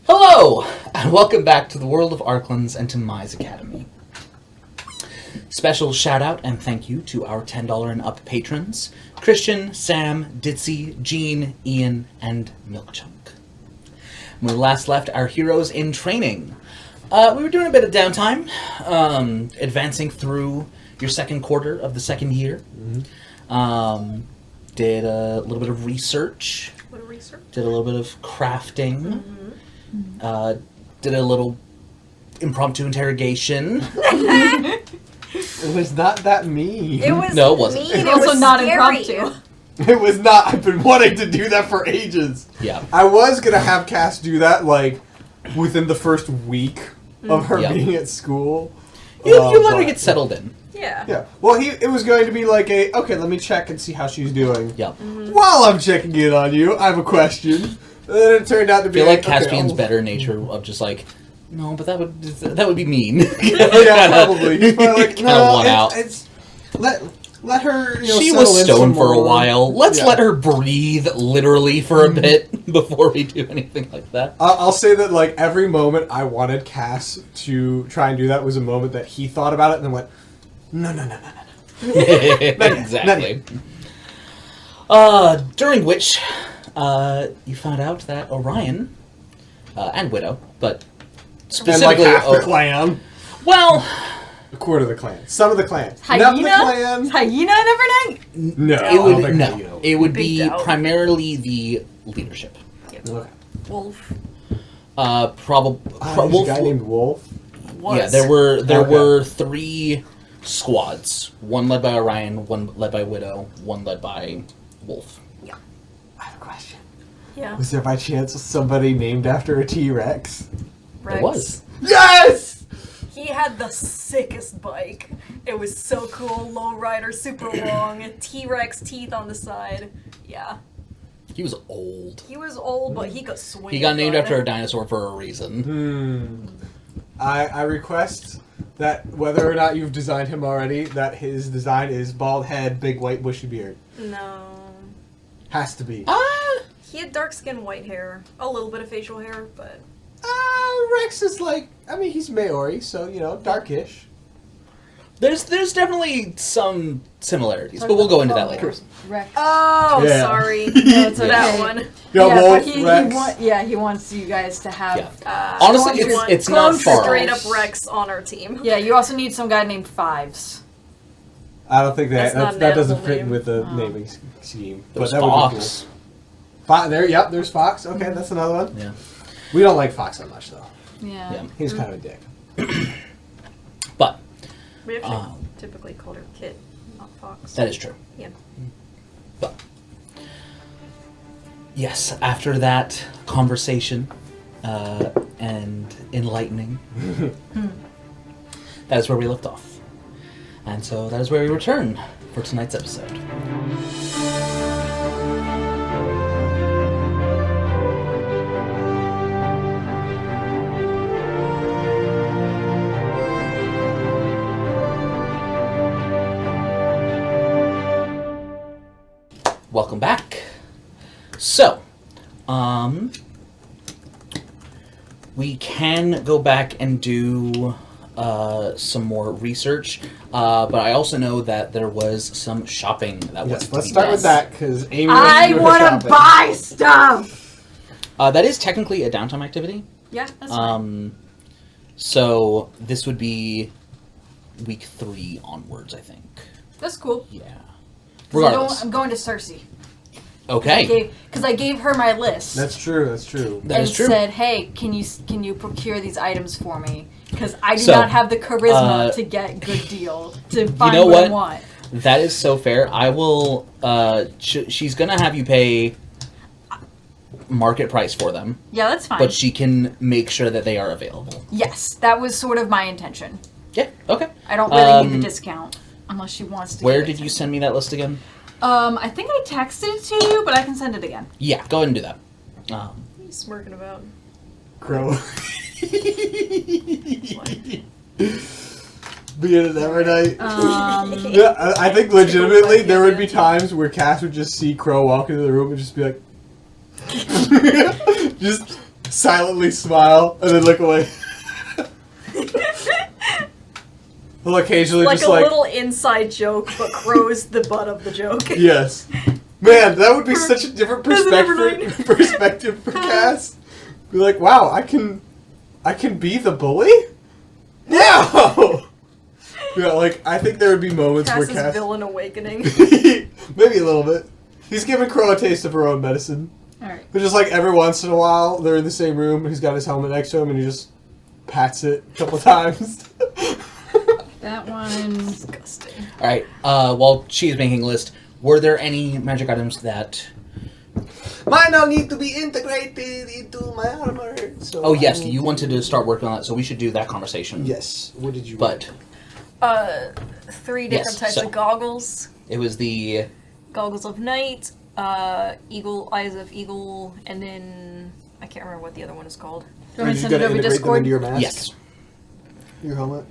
Hello, and welcome back to the world of Arklands and to Mize Academy. Special shout out and thank you to our $10 and up patrons, Christian, Sam, Ditzy, Jean, Ian, and Milkchunk. When we last left our heroes in training, we were doing a bit of downtime, advancing through your second quarter of the second year. Mm-hmm. Did a little bit of research. What research? Did a little bit of crafting. Mm-hmm. Did a little impromptu interrogation. It was not that mean. It was No, it wasn't. mean. It's It also was not scary. impromptu. It was not. I've been wanting to do that for ages. Yeah. I was going to have Cass do that, like, within the first week of her Yep. being at school. You let her but- get settled in. Yeah. Yeah. Well, it was going to be like okay, let me check and see how she's doing. Yep. Mm-hmm. While I'm checking in on you, I have a question. And then it turned out to I be feel like okay, Caspian's I'll- better nature of just like, no, but that would be mean. Yeah, probably. He's probably like, Kinda no, won out. it's let her. You know, She settle was in stoned some for a more. while. Let's Yeah. let her breathe literally for a bit before we do anything like that. I'll say that like every moment I wanted Cass to try and do that was a moment that he thought about it and then went, no. Exactly. During which you found out that Orion and Widow, but And specifically, like half the clan, well, a quarter of the clan, some of the clans, Hyena? not the clan. Hyena and everything? No, it would no. It would Big be doubt. primarily the leadership. Okay. Wolf. Probably. There's a guy named Wolf. Was. Yeah, there Okay. were 3 squads. One led by Orion, one led by Widow, one led by Wolf. I have a question. Yeah. Was there by chance somebody named after a T-Rex? Rex. There was. Yes! He had the sickest bike. It was so cool. Low rider, super long. T-Rex teeth on the side. Yeah. He was old. He was old, but he could swing. He got named good. after a dinosaur for a reason. I request that whether or not you've designed him already, that his design is bald head, big white bushy beard. No. Has to be. He had dark skin, white hair. A little bit of facial hair, but... Rex is like, I mean, he's Maori, so, you know, darkish. There's definitely some similarities, but we'll go into that later. Rex. Oh, Yeah. sorry. No, it's okay. That one. Yeah, Wolf, but Rex. he wants you guys to have... Yeah. Honestly, Clone it's not far. Straight up Rex on our team. Yeah, you also need some guy named Fives. I don't think That's not an that doesn't animal fit name. with the naming scheme. There's but that Fox. would be cool. There's Fox. Okay, that's another one. Yeah. We don't like Fox that much, though. Yeah. He's kind of a dick. But We actually typically called her Kit, not Fox. that is true. Yeah. But yes, after that conversation and enlightening, that is where we left off. And so that is where we return for tonight's episode. Welcome back. So, we can go back and do some more research, but I also know that there was some shopping that was. Yes, to let's be start done. with that, because Amy I want want to buy stuff! That is technically a downtime activity. Yeah, that's fine. So this would be week 3 onwards, I think. That's cool. Yeah. 'Cause Regardless. I'm going to Cersei. Okay. Because I gave her my list. That's true, that's true. That is true. Said, hey, can you procure these items for me? Because I do So, not have the charisma to get good deal to find know what I what? want. That is so fair. I will. She's gonna have you pay market price for them, Yeah, that's fine. but she can make sure that they are available. Yes, that was sort of my intention. Yeah. Okay. I don't really need the discount unless she wants to. Where give it did to you me. send me that list again? I think I texted it to you, but I can send it again. Yeah. Go ahead and do that. What are you smirking about? Crow. Being an Evernight. Yeah, I think legitimately there would be times where Cass would just see Crow walk into the room and just be like, just silently smile and then look away. We'll occasionally Like just a like little inside joke, but Crow's the butt of the joke. yes. Man, that would be such a different Doesn't perspective for Cass. Be like, wow, I can be the bully? No! Yeah, like, I think there would be moments where Cass's Cass... villain awakening. Maybe a little bit. He's giving Crow a taste of her own medicine. Alright. But just like every once in a while, they're in the same room, he's got his helmet next to him, and he just pats it a couple times. That one. Disgusting. All right. While she's making a list, were there any magic items that? Might not need to be integrated into my armor. So Oh yes, you wanted to start working on that, so we should do that conversation. Yes. What did you But 3 different Yes, types so- of goggles. it was the Goggles of Night, Eagle, Eyes of Eagle, and then I can't remember what the other one is called. Do you want me to send you it gonna over integrate them Discord? into your mask? yes. Your helmet?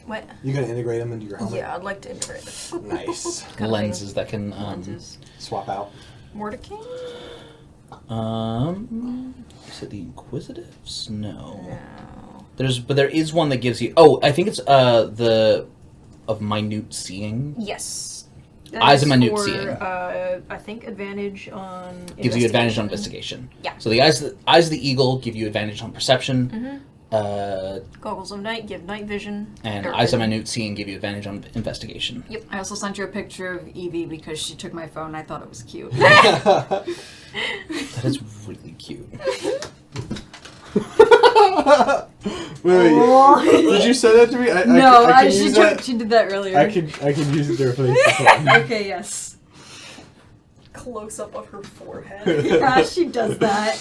What? You gonna integrate them into your helmet? Yeah, I'd like to integrate them. Nice. Kind of Lenses that can Lenses. Swap out. Mordecai? Is it the Inquisitives? No. No. But there is one that gives you. Oh, I think it's the of minute seeing. Yes. Eyes of is minute for, seeing. I think advantage on Gives you advantage on investigation. investigation. Yeah. So the eyes of the eagle give you advantage on perception. Mhm. Goggles of Night give night vision. And dark eyes of vision. minute seeing give you advantage on investigation. Yep. I also sent you a picture of Evie because she took my phone and I thought it was cute. That is really cute. Wait, did you send that to me? She did that earlier. I can use it to replace the phone. Okay, yes. Close up of her forehead. Yeah, she does that.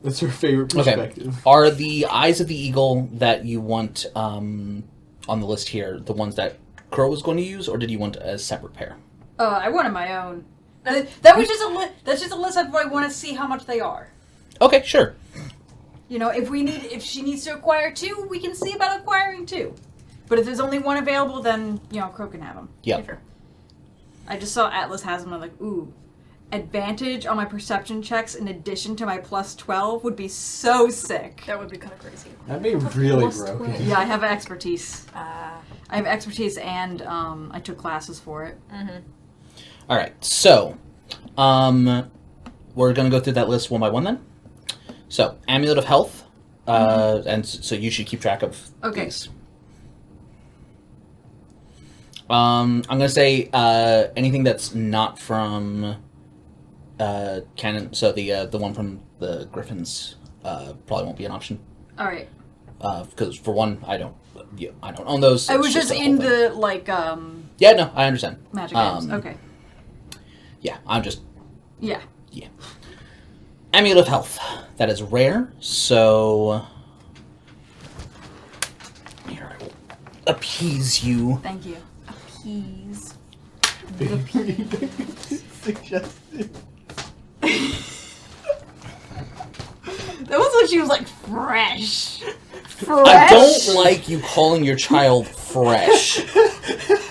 That's her favorite Okay. perspective. Are the eyes of the eagle that you want on the list here the ones that Crow was going to use, or did you want a separate pair? I wanted my own. That was just that's just a list of I want to see how much they are. Okay, sure. You know, if she needs to acquire 2, we can see about acquiring 2. But if there's only one available, then Crow can have them. Yeah. I just saw Atlas has them. I'm like, ooh, advantage on my perception checks in addition to my plus 12 would be so sick. That would be kind of crazy. That'd be really Plus broken. 12. Yeah, I have expertise. Uh, I have expertise and I took classes for it. All right, so we're gonna go through that list one by one then. So amulet of health, and so you should keep track of these. I'm gonna say anything that's not from canon. So the one from the Griffins probably won't be an option. All right. Because for one, I don't own those. I It's was just a whole in thing. the Yeah, no, I understand. magic items. Okay. Yeah, I'm just Yeah. amulet of health. That is rare. So here I will appease you. Thank you. Appease. Suggested. That was when she was like fresh. I don't like you calling your child fresh.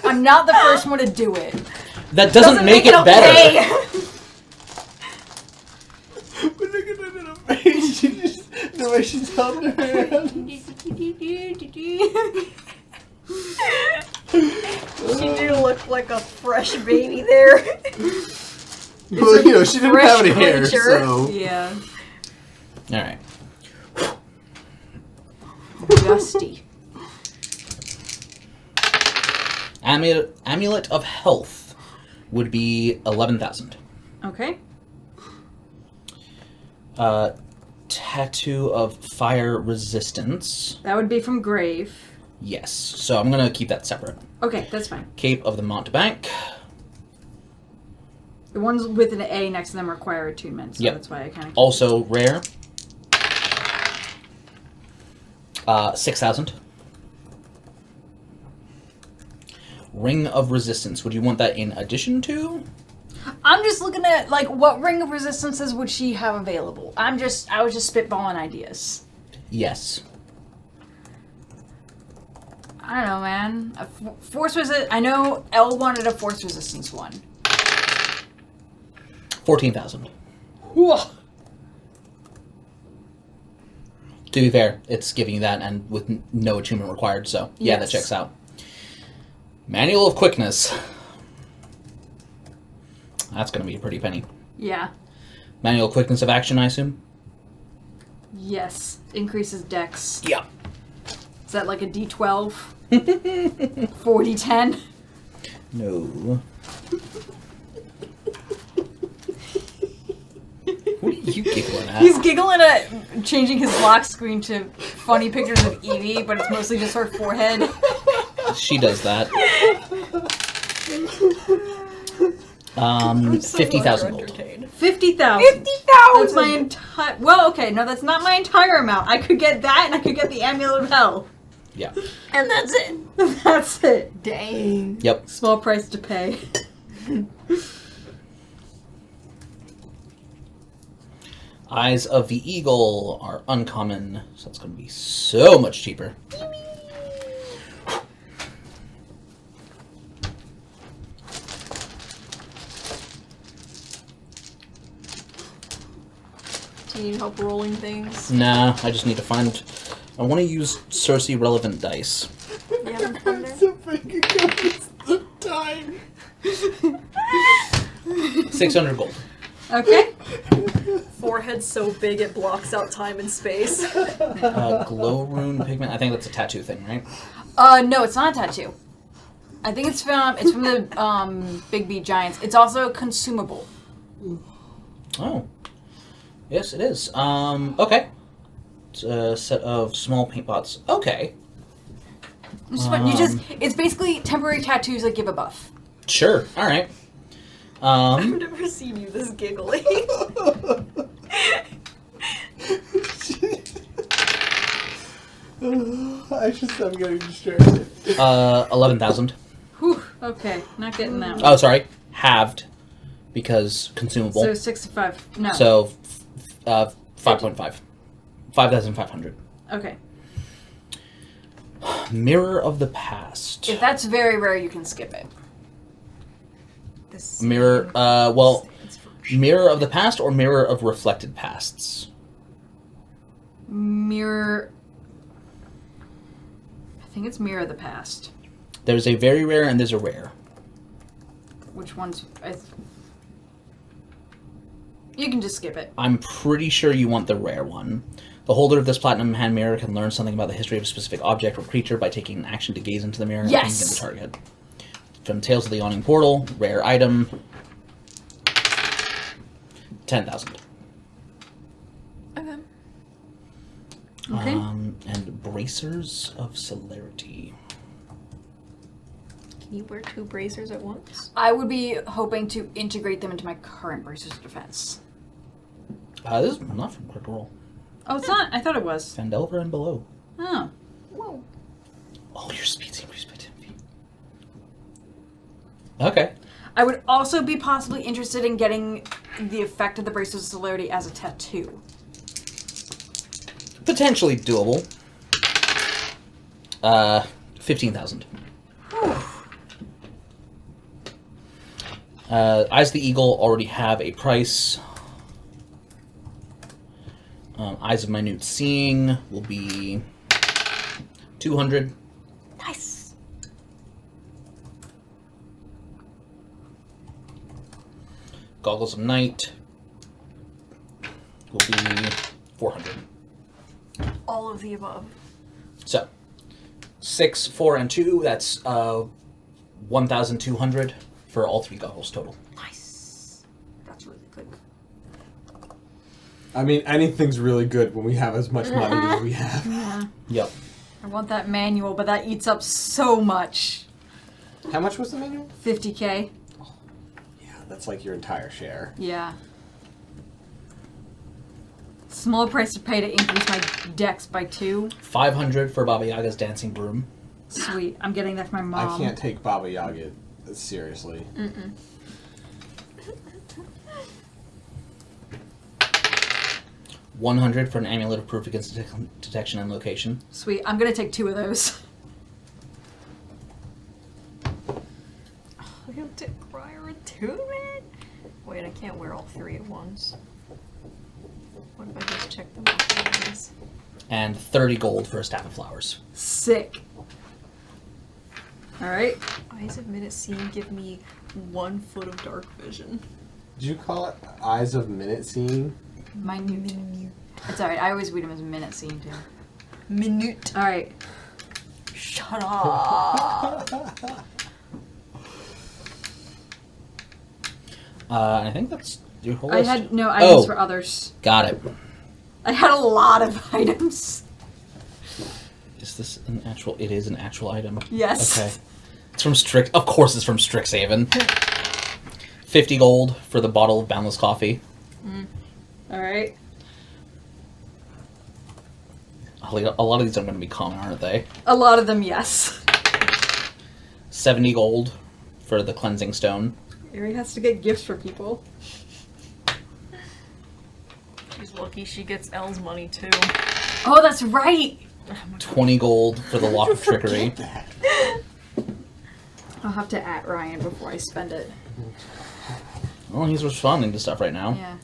I'm not the first one to do it. That doesn't make it better. okay. But look at her little face. She just, the way she's held her hand. She do look like a fresh baby there. Well, she didn't have any hair, creature. so. Yeah. All right. Dusty. Amulet of health would be 11,000. Okay. Tattoo of fire resistance. That would be from Grave. Yes. So I'm gonna keep that separate. Okay, that's fine. Cape of the Mountebank. The ones with an A next to them require attunement, so Yep. that's why I kind of. Also rare. 6,000. Ring of Resistance. Would you want that in addition to? I'm just looking at like what ring of resistances would she have available. I was just spitballing ideas. Yes. I don't know, man. Force resist. I know Elle wanted a force resistance one. 14,000. Whoa. To be fair, it's giving you that and with no achievement required, so yeah, that Yes. checks out. Manual of Quickness. That's going to be a pretty penny. Yeah. Manual of Quickness of Action, I assume? Yes. Increases dex. Yeah. Is that like a D12? 40-10? No. What are you giggling at? He's giggling at changing his lock screen to funny pictures of Evie, but it's mostly just her forehead. She does that. 50,000 gold. 50,000. 50,000! That's my entire. Well, okay, no, that's not my entire amount. I could get that, and I could get the Amulet of Hell. Yeah. And that's it. That's it. Dang. Yep. Small price to pay. Eyes of the Eagle are uncommon, so it's going to be so much cheaper. Do you need help rolling things? Nah, I just need to find... I want to use Cersei relevant dice. You having fun there? So fucking good. It's the time. 600 gold. Okay. Forehead so big it blocks out time and space. Glow rune pigment. I think that's a tattoo thing, right? No, it's not a tattoo. I think it's from the Big B Giants. It's also consumable. Oh. Yes, it is. Okay. It's a set of small paint pots. Okay. It's basically temporary tattoos that give a buff. Sure. All right. I've never seen you this giggly. I should stop getting distracted. 11,000. Whew. Okay, not getting that one. Oh, sorry. Halved. Because consumable. So 65. No. So, 5.5. 5,500. Okay. Mirror of the Past. If that's very rare, you can skip it. Mirror, well, Mirror of the Past or Mirror of Reflected Pasts? Mirror. I think it's Mirror of the Past. There's a very rare and there's a rare. Which one's. You can just skip it. I'm pretty sure you want the rare one. The holder of this platinum hand mirror can learn something about the history of a specific object or creature by taking an action to gaze into the mirror and Yes! aiming at the target. From Tales of the Yawning Portal, rare item. 10,000. Okay. Okay. And Bracers of Celerity. Can you wear two bracers at once? I would be hoping to integrate them into my current Bracers of Defense. This is not from Critical Role. Oh, it's not? I thought it was. Fandelver and below. Oh. Whoa. Oh, your speed's increased by 10 feet. Okay. I would also be possibly interested in getting the effect of the Bracers of Celerity as a tattoo. Potentially doable. 15,000. Eyes of the Eagle already have a price. Eyes of Minute Seeing will be 200. Nice. Goggles of Night will be 400. All of the above. So, 6, 4, and 2, that's 1,200 for all three goggles total. Nice. That's really good. I mean, anything's really good when we have as much money as we have. Yeah. Yep. I want that manual, but that eats up so much. How much was the manual? 50K. Yeah, that's like your entire share. Yeah. Small price to pay to increase my dex by 2. 500 for Baba Yaga's Dancing Broom. Sweet. I'm getting that for my mom. I can't take Baba Yaga seriously. 100 for an Amulet of Proof against detection and location. Sweet. I'm gonna take 2 of those. I have to acquire attunement? Wait, I can't wear all three at once. What if I just check them off? and 30 gold for a staff of flowers. Sick. Alright. Eyes of Minute Seeing give me 1 foot of dark vision. Did you call it Eyes of Minute Seeing? Minute. It's alright. I always read them as minute scene too. Minute. Alright. Shut up. I think that's your whole I list. had no items Oh. for others. Got it. I had a lot of items. Is this an actual? It is an actual item. Yes. Okay. It's from Strix. Of course, it's from Strixhaven. 50 gold for the bottle of Boundless Coffee. Alright. A lot of these are going to be common, aren't they? A lot of them, yes. 70 gold for the Cleansing Stone. Ari has to get gifts for people. She's lucky she gets Elle's money too. Oh, that's right! 20 gold for the Lock of Trickery. I'll have to at Ryan before I spend it. Well, he's responding to stuff right now. Yeah.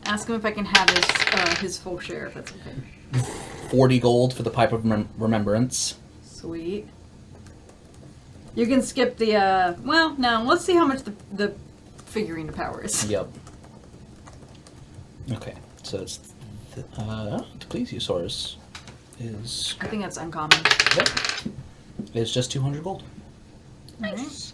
Ask him if I can have his full share, if that's okay. 40 gold for the Pipe of Remembrance. Sweet. You can skip the, well, no, let's see how much the figurine to power is. Yep. Okay, so it's to please you, Source is I think that's uncommon. yep. It's just 200 gold. Nice.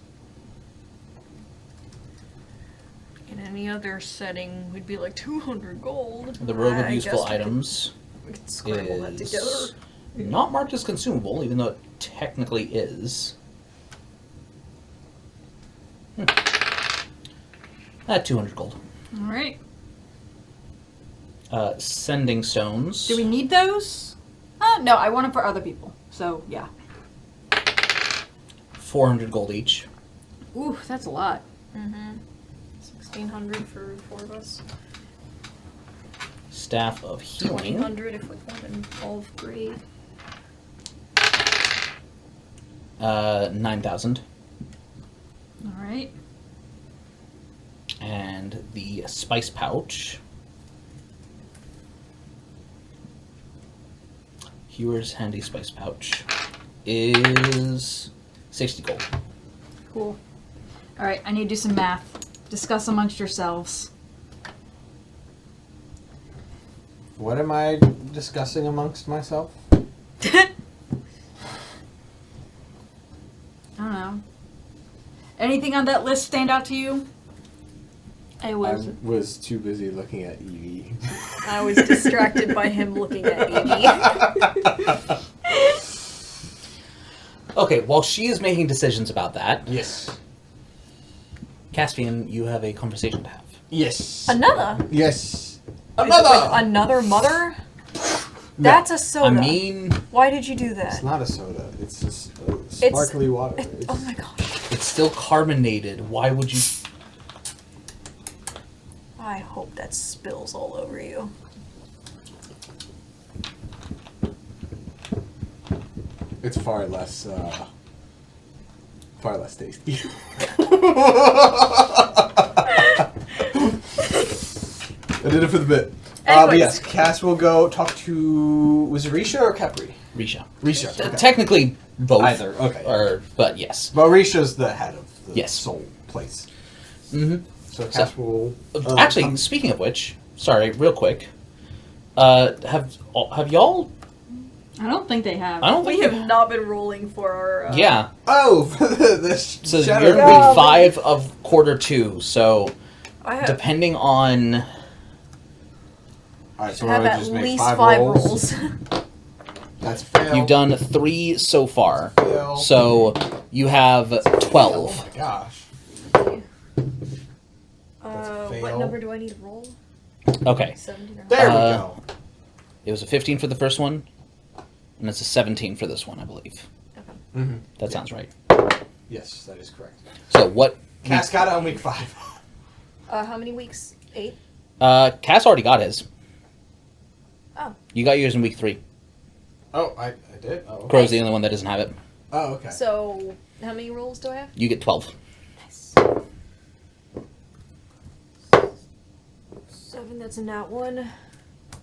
In any other setting, we'd be like 200 gold. The Robe of I Useful guess we could- Items We could scramble that together. is not marked as consumable, even though it technically is. At 200 gold. Alright. Sending Stones. Do we need those? No, I want them for other people. So, yeah. 400 gold each. Ooh, that's a lot. 1600 for 4 of us. Staff of Healing. 2000 if we want an olive grade. 9,000. Alright. And the Spice Pouch. Hewer's Handy Spice Pouch is 60 gold. Cool. Alright, I need to do some math. Discuss amongst yourselves. What am I discussing amongst myself? I don't know. Anything on that list stand out to you? I I was was too busy looking at Evie. I was distracted by him looking at Evie. Okay, while she is making decisions about that, Yes. Caspian, you have a conversation to have. Yes. Another? Yes. Another mother? That's a soda. I mean, Why did you do It's that? not a soda. It's just sparkly water. It's, Oh my gosh. it's still carbonated. Why would you? I hope that spills all over you. It's far less tasty. I did it for the bit. But Anyways. yes, Cass will go talk to... Was it Risha or Capri? Risha. Risha. Okay. Technically, both. Either, okay. But yes. But Risha's the head of the Yes. soul place. Mm-hmm. So Cass will... Actually, speaking of which, sorry, real quick. Have y'all? I don't think they have. I don't We think have not been rolling for our. Yeah. Oh, for the So shadow. you're in Yeah. week 5 of quarter 2. So I have, depending on Alright, so have we're at just make least 5 5 rolls. rolls. That's a fail. you've done 3 so far. Fail. So you have 12. Oh my gosh. What fail. number do I need to roll? Okay. 17 or There we Uh, go. It was a 15 for the first one, and it's a 17 for this one, I believe. Okay. Mm-hmm. That sounds right. Yes, that is correct. So what? Cass got it on week 5. How many weeks? 8? Cass already got his. Oh. You got yours in week 3. Oh, I did? Oh, okay. Crow's the only one that doesn't have it. Oh, okay. So, how many rolls do I have? You get 12. Nice. 7, that's a nat 1.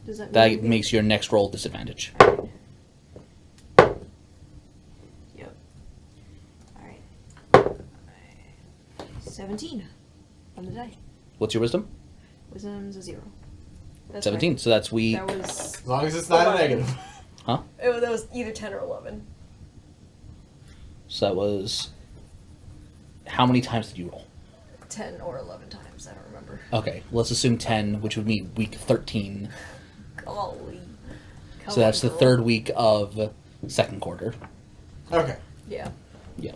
Does that That mean makes your next roll disadvantage. Yep. Alright. 17 on the die. What's your wisdom? Wisdom's a 0. That's 17. right. So that's weak. That was... As long as it's not a 11. negative. Huh? That was either 10 or 11. So that was... How many times did you roll? 10 or 11 times, I don't remember. Okay, let's assume 10, which would mean week 13. Golly. Come So that's on, the girl. third week of second quarter. Okay. Yeah. Yeah.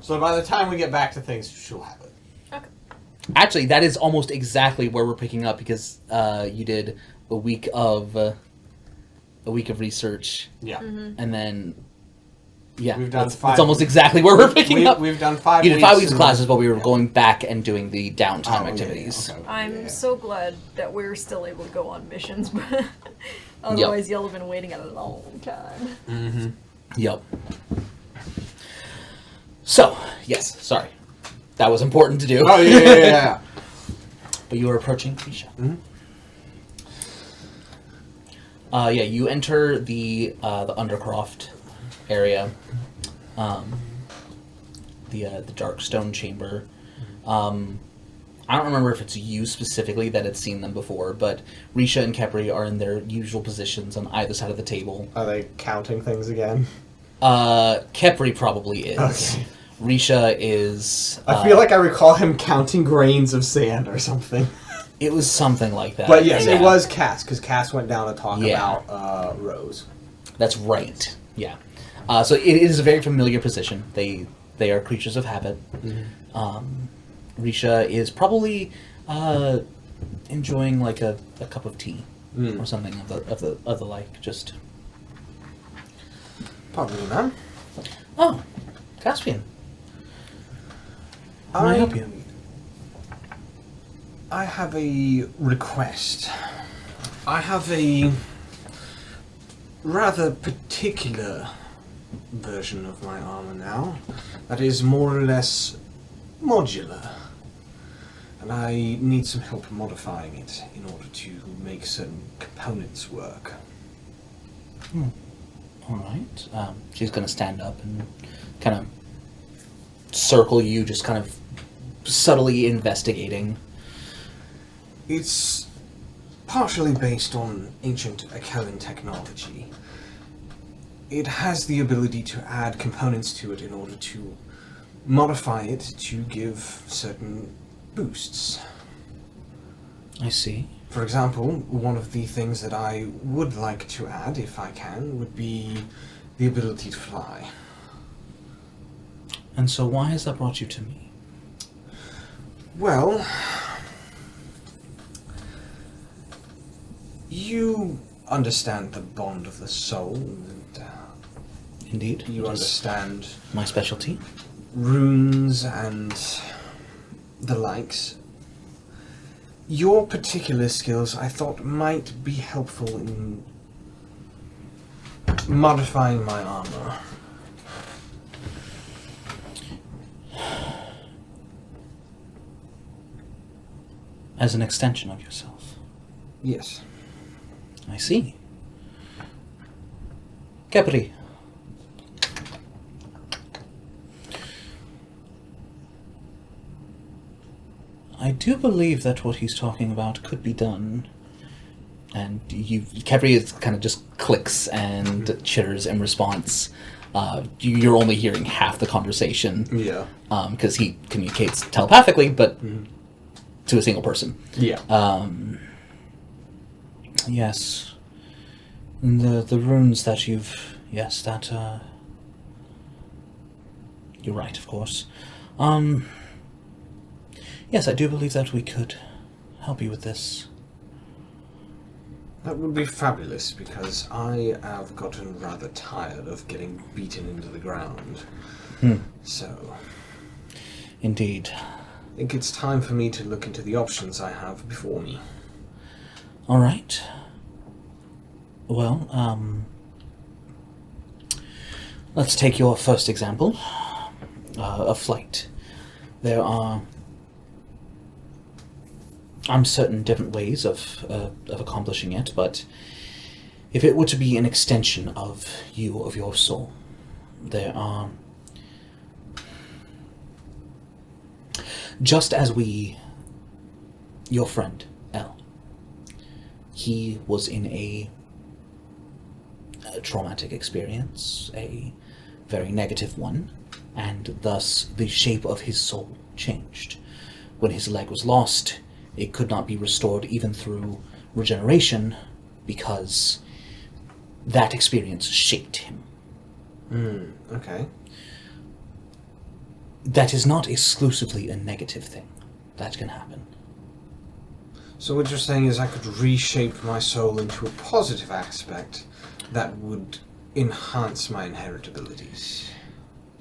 So by the time we get back to things, she'll have it. Okay. Actually, that is almost exactly where we're picking up because you did a week of research, Yeah. and then We've done that's 5 almost exactly where we're picking up. We've done 5 You did 5 weeks of and- classes, but we were going back and doing the downtime Oh, yeah, activities. yeah, okay. I'm Yeah. so glad that we're still able to go on missions, but otherwise y'all have been waiting a long time. Mm-hmm. Yep. So, yes, sorry. That was important to do. Oh, yeah. But you are approaching Krisha. Mhm. Yeah, you enter the Undercroft area, the dark stone chamber. I don't remember if it's you specifically that had seen them before, but Risha and Kepri are in their usual positions on either side of the table. Are they counting things again? Kepri probably is. Okay. Risha is. I feel like I recall him counting grains of sand or something. It was something like that. But yes, Yeah. it was Cass, because Cass went down to talk Yeah. about Rose. That's right. Yeah. So it is a very familiar position. They are creatures of habit. Risha is probably enjoying like a cup of tea or something of the like. Just Pardon me, ma'am. oh, Caspian. How may I help you? I have a request. I have a rather particular version of my armor now that is more or less modular. And I need some help modifying it in order to make certain components work. All right. She's going to stand up and kind of circle you, just kind of subtly investigating. It's partially based on ancient Arklands technology. It has the ability to add components to it in order to modify it to give certain boosts. I see. For example, one of the things that I would like to add, if I can, would be the ability to fly. And so why has that brought you to me? Well, you understand the bond of the soul, and Indeed. you it is understand my specialty. runes and the likes. Your particular skills, I thought, might be helpful in modifying my armor. As an extension of yourself. Yes. I see. Kepri. I do believe that what he's talking about could be done. And Kepri is kind of just clicks and chitters in response. You're only hearing half the conversation. Yeah. Because he communicates telepathically, but to a single person. Yeah. Yes. The runes that you've... Yes, that, you're right, of course. Yes, I do believe that we could help you with this. That would be fabulous, because I have gotten rather tired of getting beaten into the ground. So, Indeed. I think it's time for me to look into the options I have before me. All right. Well, let's take your first example of flight. There are I'm certain different ways of accomplishing it, but if it were to be an extension of you, of your soul, there are... Just as your friend, El, he was in a traumatic experience, a very negative one, and thus the shape of his soul changed. When his leg was lost, it could not be restored even through regeneration, because that experience shaped him. Okay. That is not exclusively a negative thing. That can happen. So what you're saying is I could reshape my soul into a positive aspect that would enhance my inherent abilities.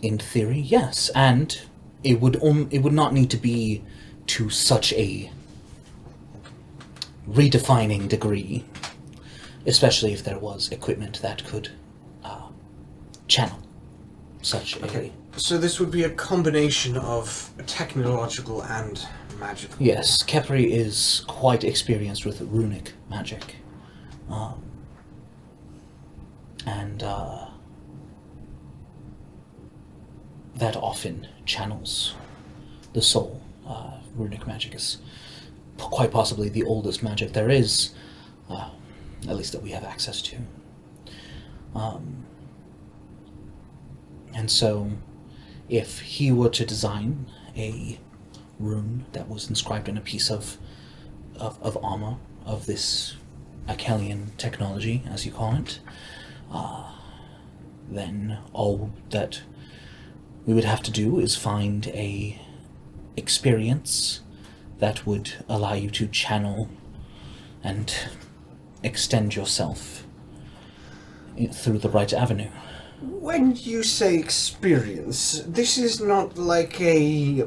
In theory, yes, and it would not need to be to such a redefining degree, especially if there was equipment that could channel such Okay. So this would be a combination of technological and magical. Yes, Kepri is quite experienced with runic magic. And that often channels the soul. Runic magic is quite possibly the oldest magic there is, at least that we have access to. And so, if he were to design a rune that was inscribed in a piece of armor of this Akelian technology, as you call it, then all that we would have to do is find a experience that would allow you to channel and extend yourself through the right avenue. When you say experience, this is not like a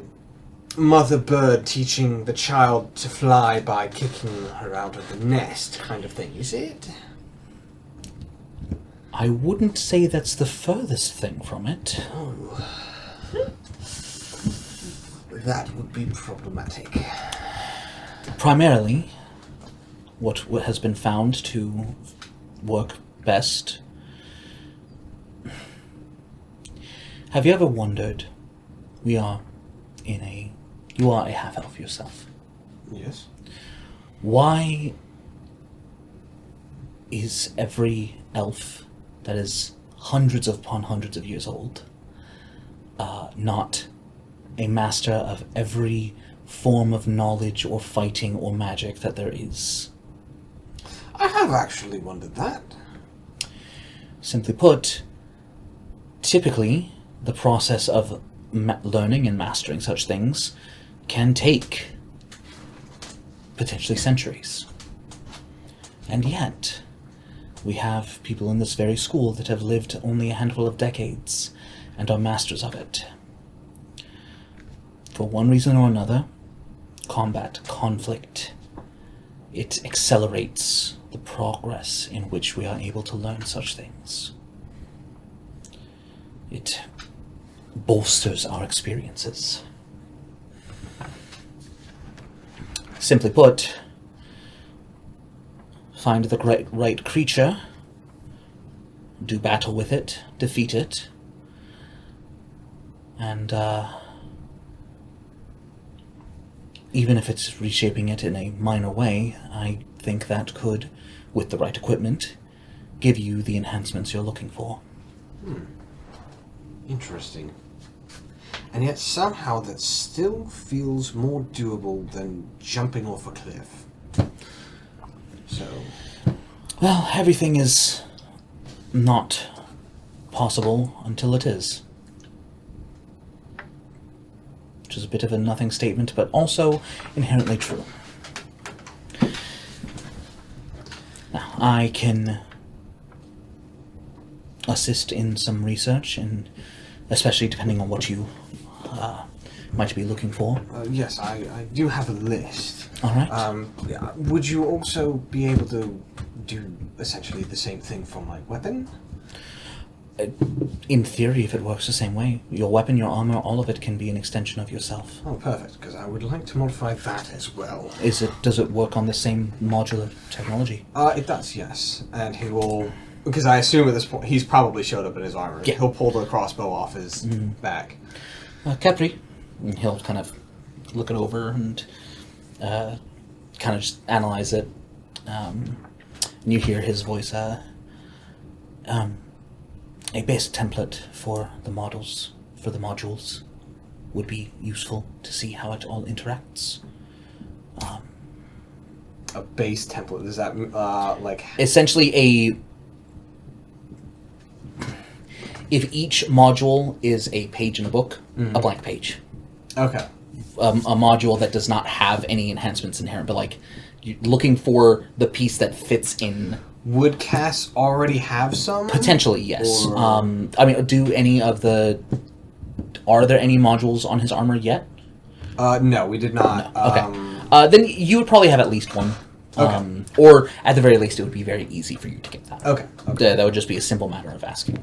mother bird teaching the child to fly by kicking her out of the nest kind of thing, is it? I wouldn't say that's the furthest thing from it. Oh. That would be problematic. Primarily, what has been found to work best... Have you ever wondered, you are a half-elf yourself. Yes. Why is every elf that is hundreds upon hundreds of years old not a master of every form of knowledge or fighting or magic that there is? I have actually wondered that. Simply put, typically, the process of learning and mastering such things can take potentially centuries. And yet, we have people in this very school that have lived only a handful of decades and are masters of it. For one reason or another, combat, conflict, it accelerates the progress in which we are able to learn such things. It bolsters our experiences. Simply put, find the right creature, do battle with it, defeat it, and even if it's reshaping it in a minor way, I think that could, with the right equipment, give you the enhancements you're looking for. Interesting. And yet somehow that still feels more doable than jumping off a cliff. So... Well, everything is not possible until it is. Which is a bit of a nothing statement, but also inherently true. Now, I can assist in some research, and especially depending on what you might be looking for. Yes, I do have a list. All right. Would you also be able to do essentially the same thing for my weapon? In theory, if it works the same way, your weapon, your armor, all of it can be an extension of yourself. Oh, perfect, because I would like to modify that as well. Does it work on the same modular technology? It does, yes. And he will... Because I assume at this point, he's probably showed up in his armor. Yeah. He'll pull the crossbow off his back. Capri, and he'll kind of look it over and kind of just analyze it. And you hear his voice, a base template for the modules would be useful to see how it all interacts. A base template, is that, like... Essentially if each module is a page in a book, a blank page. Okay. A module that does not have any enhancements inherent, but like you're looking for the piece that fits in. Would Cass already have some? Potentially, yes. Or... I mean, are there any modules on his armor yet? No, we did not. No. Okay. Then you would probably have at least one. Okay. Or at the very least, it would be very easy for you to get that. Okay. That would just be a simple matter of asking.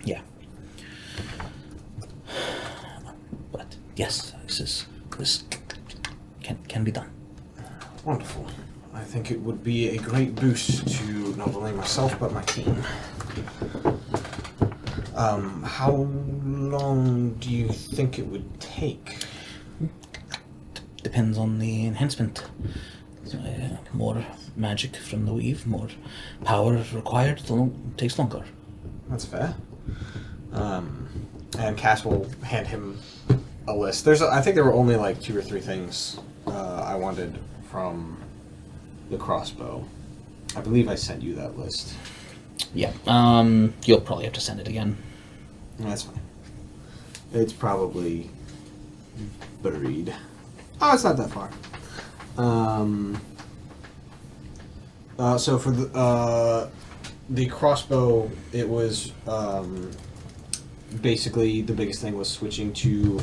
Yeah. But yes, this can be done. Wonderful. I think it would be a great boost to not only myself but my team. How long do you think it would take? Depends on the enhancement. More magic from the weave, more power required, takes longer. That's fair. And Cass will hand him a list. I think there were only like 2 or 3 things I wanted from the crossbow. I believe I sent you that list. Yeah. You'll probably have to send it again. That's fine. It's probably buried. Oh, it's not that far. So for the crossbow, it was basically the biggest thing was switching to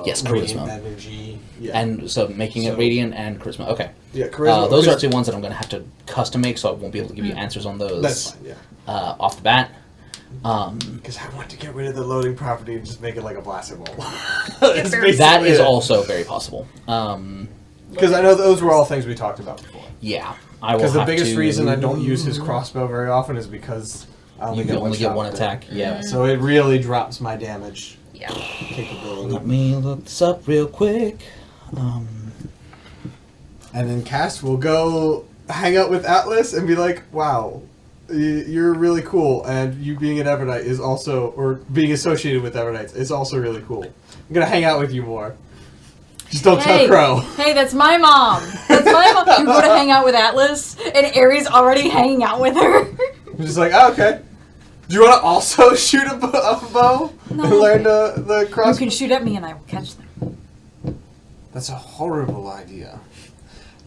yes, radiant charisma. Energy. Yeah. And so making it radiant and charisma. Okay. Yeah, charisma. Those are 2 ones that I'm going to have to custom make, so I won't be able to give you answers on those. That's fine. Yeah. Off the bat. Because I want to get rid of the loading property and just make it like a blaster bolt. That is also very possible. Because I know those were all things we talked about before. Yeah, I will. Because the biggest reason I don't use his crossbow very often is because I only get one attack. Yeah. So it really drops my damage Yeah. capability. Let me look this up real quick. And then Cass will go hang out with Atlas and be like, "Wow, you're really cool, and you being an Evernight is also, or being associated with Evernights is also really cool. I'm gonna hang out with you more. Just don't tell Crow." Hey, that's my mom. That's my mom. You go to hang out with Atlas, and Aries already hanging out with her. I'm just like, oh, okay. Do you want to also shoot a bow No. and learn the You crossbow? can shoot at me, and I will catch them. That's a horrible idea.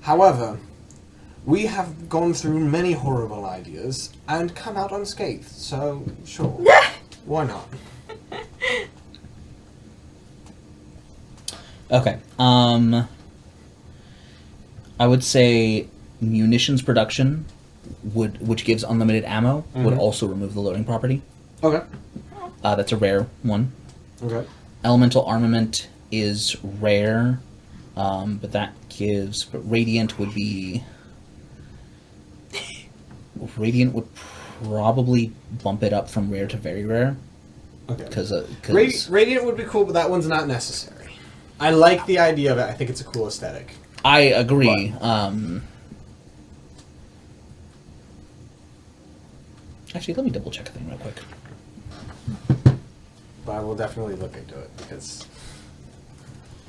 However, we have gone through many horrible ideas and come out unscathed, so sure. Why not? Okay. I would say munitions production which gives unlimited ammo, would also remove the loading property. Okay. That's a rare one. Okay. Elemental armament is rare, but that gives. But radiant would be. Radiant would probably bump it up from rare to very rare. Okay. Because Radiant would be cool, but that one's not necessary. I like the idea of it. I think it's a cool aesthetic. I agree. Actually, let me double check a thing real quick. But I will definitely look into it because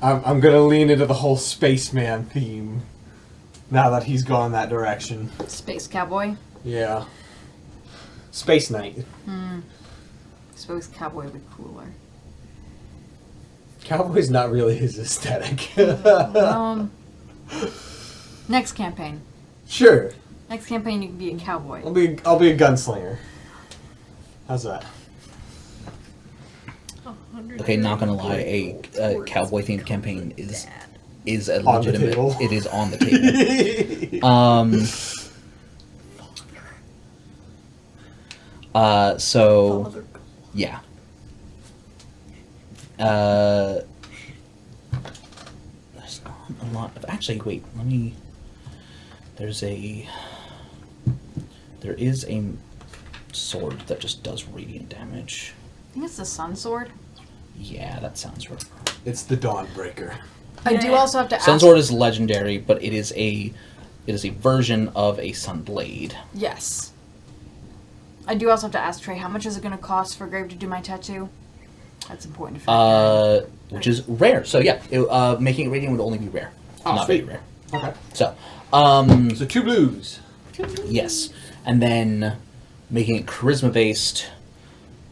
I'm gonna lean into the whole spaceman theme now that he's gone that direction. Space Cowboy. Yeah. Space Knight. Space Cowboy would be cooler. Cowboy's not really his aesthetic. Next campaign. Sure. Next campaign, you can be a cowboy. I'll be a gunslinger. How's that? Okay, not gonna lie, a cowboy themed campaign is a On the legitimate. table. It is on the table. So, yeah. There's not a lot of... Actually, wait, let me... There is a sword that just does radiant damage. I think it's the Sun Sword. Yeah, that sounds right. It's the Dawnbreaker. I do also have to ask... Sun Sword is legendary, but it is a version of a Sun Blade. Yes. I do also have to ask Trey, how much is it going to cost for Grave to do my tattoo? That's important to factor in. Which is rare. So yeah, making it radiant would only be rare. Oh, not sweet. very rare. Okay. So, So 2 blues. yes. And then making it charisma based.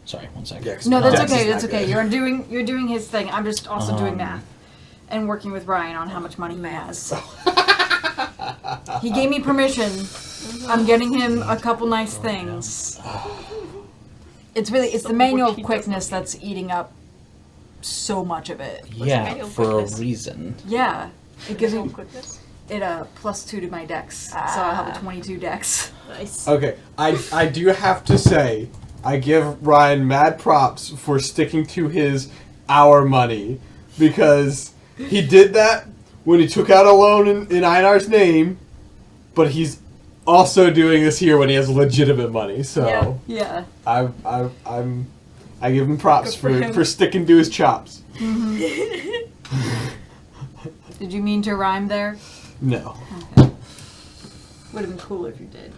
Sorry, one second. Yeah, 'cause No, that's Dex okay. is That's not okay. good. You're doing his thing. I'm just also doing math and working with Ryan on how much money he has. He gave me permission. I'm getting him a couple nice things. It's the manual of quickness that's eating up so much of it. Yeah, manual for quickness? a reason. Yeah, it gives me quickness. it +2 to my dex, so I have a 22 dex. Nice. Okay, I do have to say, I give Ryan mad props for sticking to his our money, because he did that when he took out a loan in Einar's name, but he's also doing this here when he has legitimate money. So Yeah. I give him props Good for him. for sticking to his chops. Did you mean to rhyme there? No, Would have been cool if you did.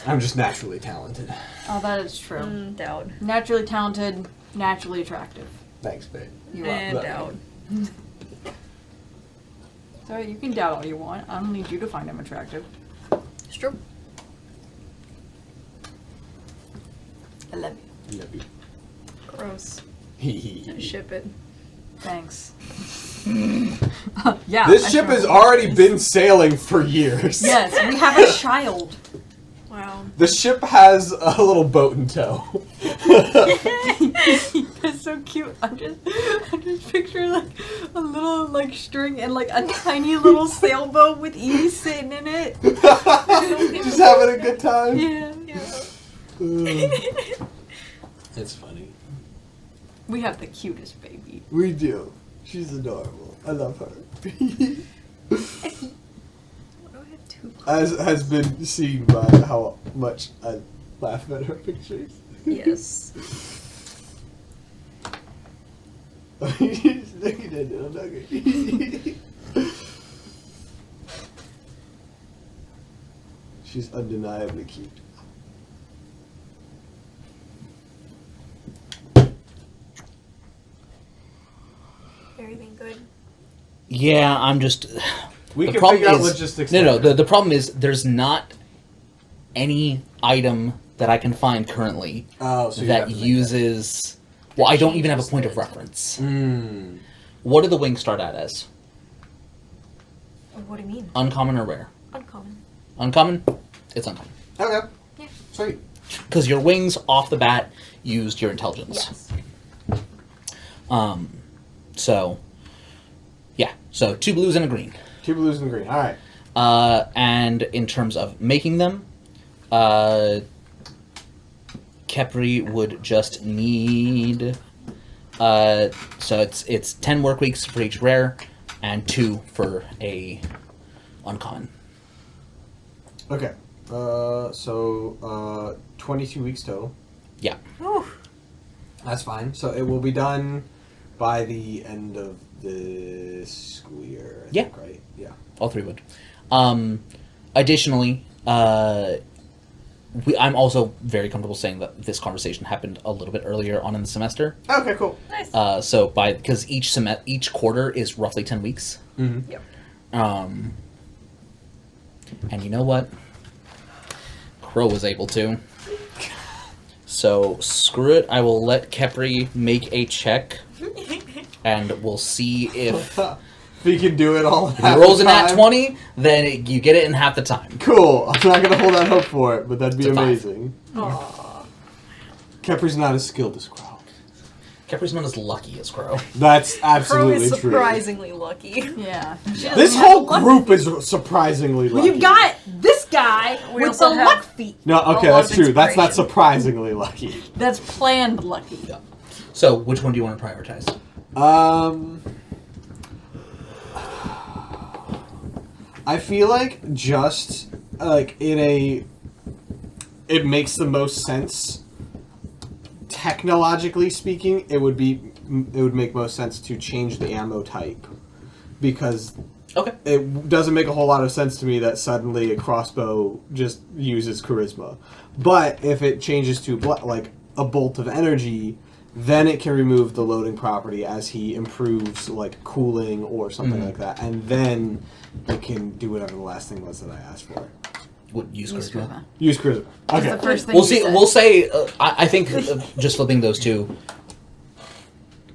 I'm just naturally talented. Oh, that is true. Doubt. Naturally talented, naturally attractive. Thanks, babe. You are. And Look. doubt. Sorry, you can doubt all you want. I don't need you to find him attractive. It's true. I love you. Love you. Gross. Hee Ship it. Thanks. Yeah. This I ship sure has will. already been sailing for years. Yes, we have a child. Wow. The ship has a little boat in tow. That's so cute. I'm just picturing like a little like string and like a tiny little sailboat with Edie sitting in it. Just having a good time. Yeah. It's funny. We have the cutest baby. We do. She's adorable. I love her. Why do I have 2? As has been seen by how much I laugh at her pictures. Yes. She's looking at little nugget. She's undeniably cute. Everything good? Yeah, I'm just... We the can problem figure out is- logistics No, later. the problem is there's not any item that I can find currently Oh, so you have that to make uses... Well, I don't even have a point of Changes reference. that. What do the wings start out as? What do you mean? Uncommon or rare? Uncommon. Uncommon? It's uncommon. Okay. Yeah. Sweet. Because your wings, off the bat, used your intelligence. Yes. So, yeah. So, 2 blues and a green. 2 blues and green. Alright. And in terms of making them, Kepri would just need... so it's 10 work weeks for each rare, and 2 for a uncommon. Okay. So 22 weeks total. Yeah. Whew. That's fine. So it will be done by the end of the school year, I think, right? Yeah. All 3 would. Additionally, I'm also very comfortable saying that this conversation happened a little bit earlier on in the semester. Okay, cool. Nice. So because each quarter is roughly 10 weeks. Mm-hmm. Yep. And you know what? Crow was able to. So screw it. I will let Kepri make a check, and we'll see if If you can do it all if he rolls a nat 20, then you get it in half the time. Cool. I'm not going to hold out hope for it, but that'd be It's a 5. amazing. Aww. Kepri's not as skilled as Crow. Kepri's not as lucky as Crow. That's Crow absolutely is true. surprisingly lucky. Yeah. This whole group is surprisingly lucky. Well, you got this guy We with also the have- luck feet. No, okay, A lot that's of true. That's not inspiration. surprisingly lucky. That's planned lucky. Yeah. So, which one do you want to prioritize? I feel like just like it makes the most sense. Technologically speaking, it would make most sense to change the ammo type, because Okay. it doesn't make a whole lot of sense to me that suddenly a crossbow just uses charisma. But if it changes to like a bolt of energy, then it can remove the loading property as he improves like cooling or something like that, and then it can do whatever the last thing was that I asked for. Would use charisma. Use charisma. That's Okay. the first thing We'll you see. said. We'll say. I think just flipping those two,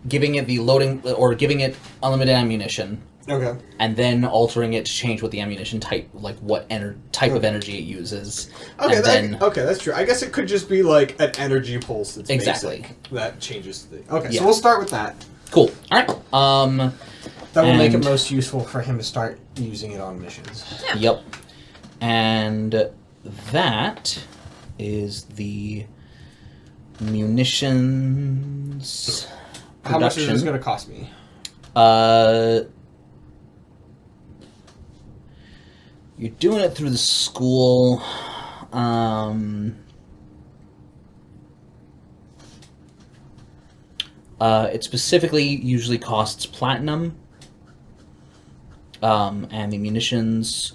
giving it the loading or giving it unlimited ammunition, Okay. and then altering it to change what the ammunition type, like what type of energy it uses. Okay, and then okay, that's true. I guess it could just be like an energy pulse that's Exactly. basic that changes the. Okay, Yeah. so we'll start with that. cool. All right. That will make it And- most useful for him to start using it on missions. Yep. And that is the munitions. How much is this production. going to cost me? You're doing it through the school. It specifically usually costs platinum. And the munitions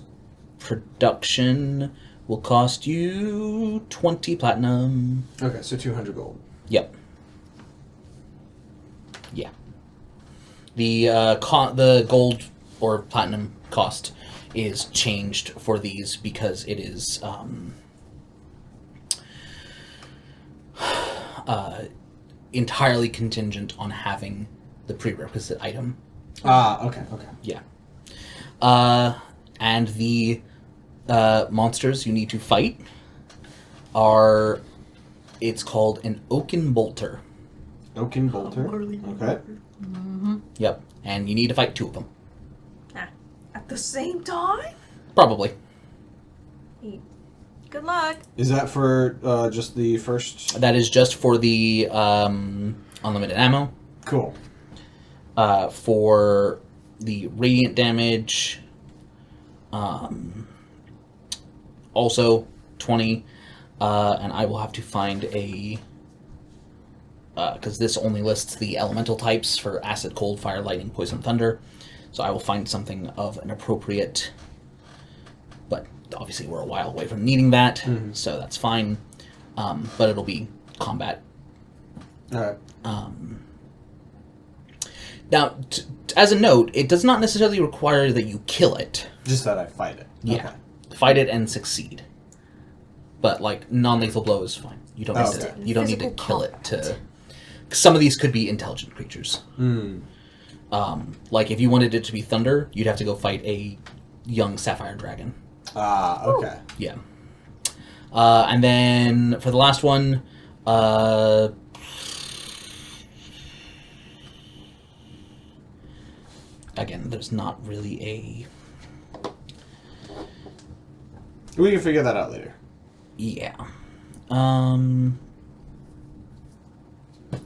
production will cost you 20 platinum. Okay, so 200 gold. Yep. Yeah. The gold or platinum cost is changed for these because it is entirely contingent on having the prerequisite item. Ah, okay. Yeah. And the monsters you need to fight are... It's called an Oaken Bolter. Oaken Bolter. Okay. Yep. And you need to fight 2 of them. At the same time? Probably. Good luck. Is that for just the first? That is just for the unlimited ammo. Cool. For the radiant damage, also 20. And I will have to find a... because this only lists the elemental types for acid, cold, fire, lightning, poison, thunder. So I will find something of an appropriate... But obviously we're a while away from needing that, so that's fine. But it'll be combat. All right. Now, as a note, it does not necessarily require that you kill it. Just that I fight it. Yeah. Okay. Fight it and succeed. But, like, non-lethal blow is fine. You don't need Okay. to, you don't need to Physical kill it to... 'cause some of these could be intelligent creatures. Like, if you wanted it to be thunder, you'd have to go fight a young sapphire dragon. Ah, okay. Yeah. And then, for the last one... again, there's not really a... We can figure that out later. Yeah.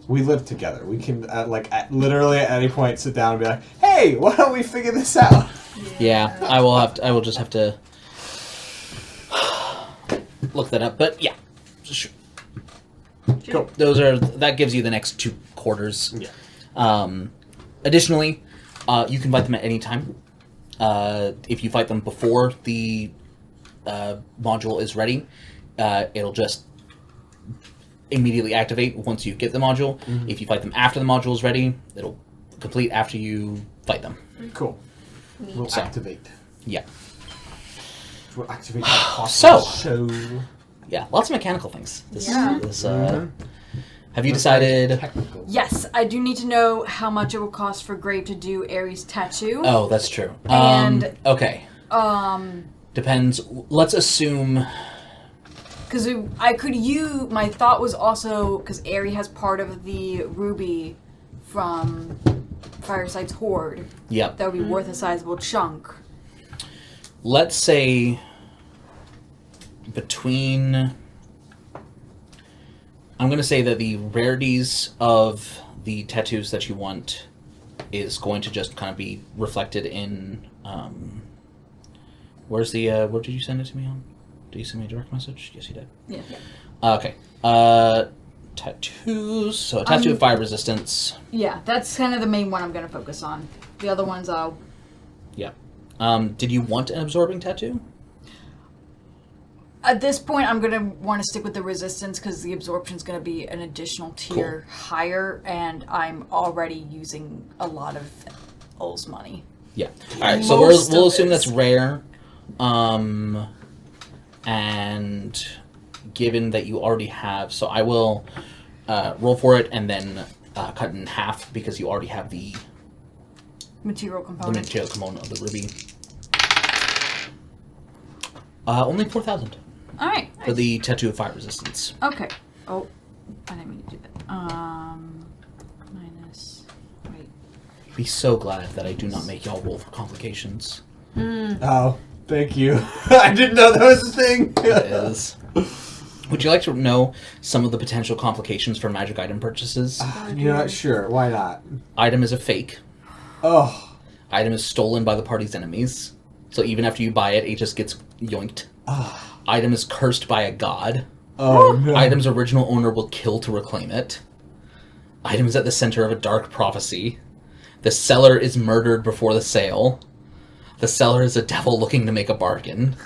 We live together. We can, literally at any point, sit down and be like, "Hey, why don't we figure this out?" Yeah, I will just have to look that up. But yeah, sure. Cool. That gives you the next 2 quarters. Yeah. Additionally, you can fight them at any time. If you fight them before the module is ready, it'll just immediately activate once you get the module. If you fight them after the module is ready, it'll complete after you fight them. Cool. We'll So. activate. Yeah. We'll activate that possible So. show. Yeah, lots of mechanical things. Yeah. Have you decided... Technical. Yes, I do need to know how much it will cost for Grave to do Ares' tattoo. Oh, that's true. And- okay. Depends. Let's assume... Because I could use... My thought was also... Because Aerie has part of the ruby from Firesight's hoard. Yep. That would be worth a sizable chunk. Let's say between... I'm going to say that the rarities of the tattoos that you want is going to just kind of be reflected in... where's the... what did you send it to me on? Did you send me a direct message? Yes, you did. Yeah. Okay. Tattoos. So a tattoo of fire resistance. Yeah, that's kind of the main one I'm going to focus on. The other ones I'll... Yeah. Did you want an absorbing tattoo? At this point, I'm going to want to stick with the resistance because the absorption is going to be an additional tier higher, and I'm already using a lot of Ul's money. Yeah. All right. So we'll assume that's rare, and given that you already have, so I will roll for it and then cut it in half because you already have the Material component. of the ruby. Only 4,000 All right. for the tattoo of fire resistance. Okay. Oh, I didn't mean to do that. Minus. Wait. Be so glad that I do not make y'all roll for complications. Oh, thank you. I didn't know that was a thing. It is. Would you like to know some of the potential complications for magic item purchases? You're not sure. Why not? Item is a fake. Oh. Item is stolen by the party's enemies. So even after you buy it, it just gets yoinked. Item is cursed by a god. Oh, no. Item's original owner will kill to reclaim it. Item is at the center of a dark prophecy. The seller is murdered before the sale. The seller is a devil looking to make a bargain.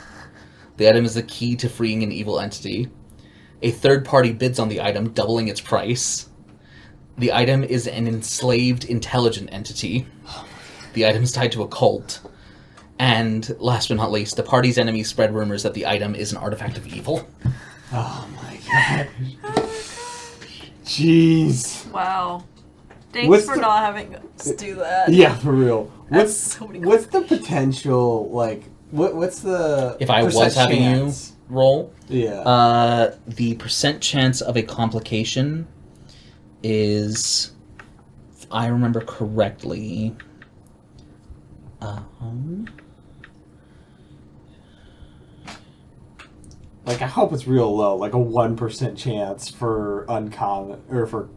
The item is the key to freeing an evil entity. A third party bids on the item, doubling its price. The item is an enslaved, intelligent entity. The item is tied to a cult. And, last but not least, the party's enemies spread rumors that the item is an artifact of evil. Oh my god. Jeez. Wow. Thanks What's for the- not having us do that. Yeah, for real. That's so many What's the potential, like, what's the If I was percent having chance? you roll, Yeah. the percent chance of a complication is, if I remember correctly, Like, I hope it's real low, like a 1% chance for uncommon, or for,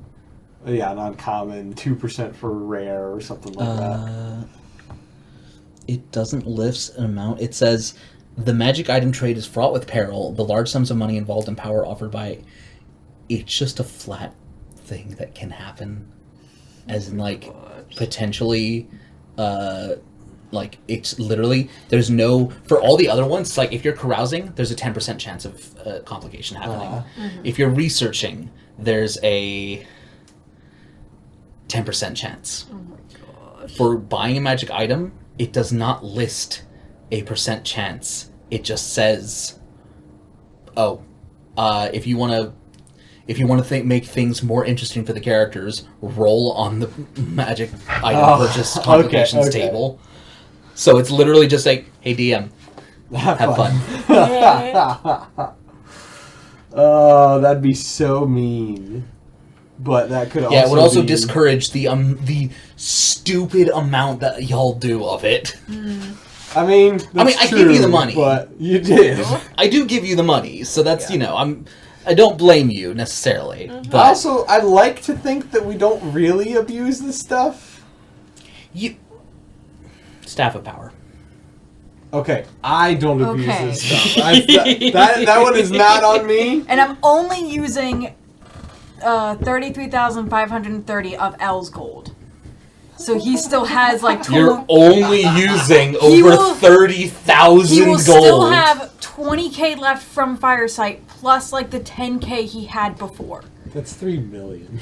an uncommon, 2% for rare, or something like that. it doesn't list an amount. It says, the magic item trade is fraught with peril. The large sums of money involved in power offered by... It's just a flat thing that can happen. As in, like, potentially... like, it's literally... There's no... For all the other ones, like, if you're carousing, there's a 10% chance of complication happening. If you're researching, there's a 10% chance. Oh my gosh. For buying a magic item, it does not list a percent chance. It just says, if you want to make things more interesting for the characters, roll on the magic item purchase complications table. So it's literally just like, hey DM, have fun. Oh, that'd be so mean. But that could also Yeah, it would also be... discourage the stupid amount that y'all do of it. I mean, that's I true, give you the money. But you did. I do give you the money, so that's, I don't blame you necessarily. But Also, I'd like to think that we don't really abuse this stuff. Staff of Power. Okay, I don't abuse Okay. this stuff. That one is not on me. And I'm only using 33,530 of L's gold. So he still has like You're only using He over will- 30,000 he will gold. still have 20k left from Firesight plus like the 10k he had before. That's 3 million.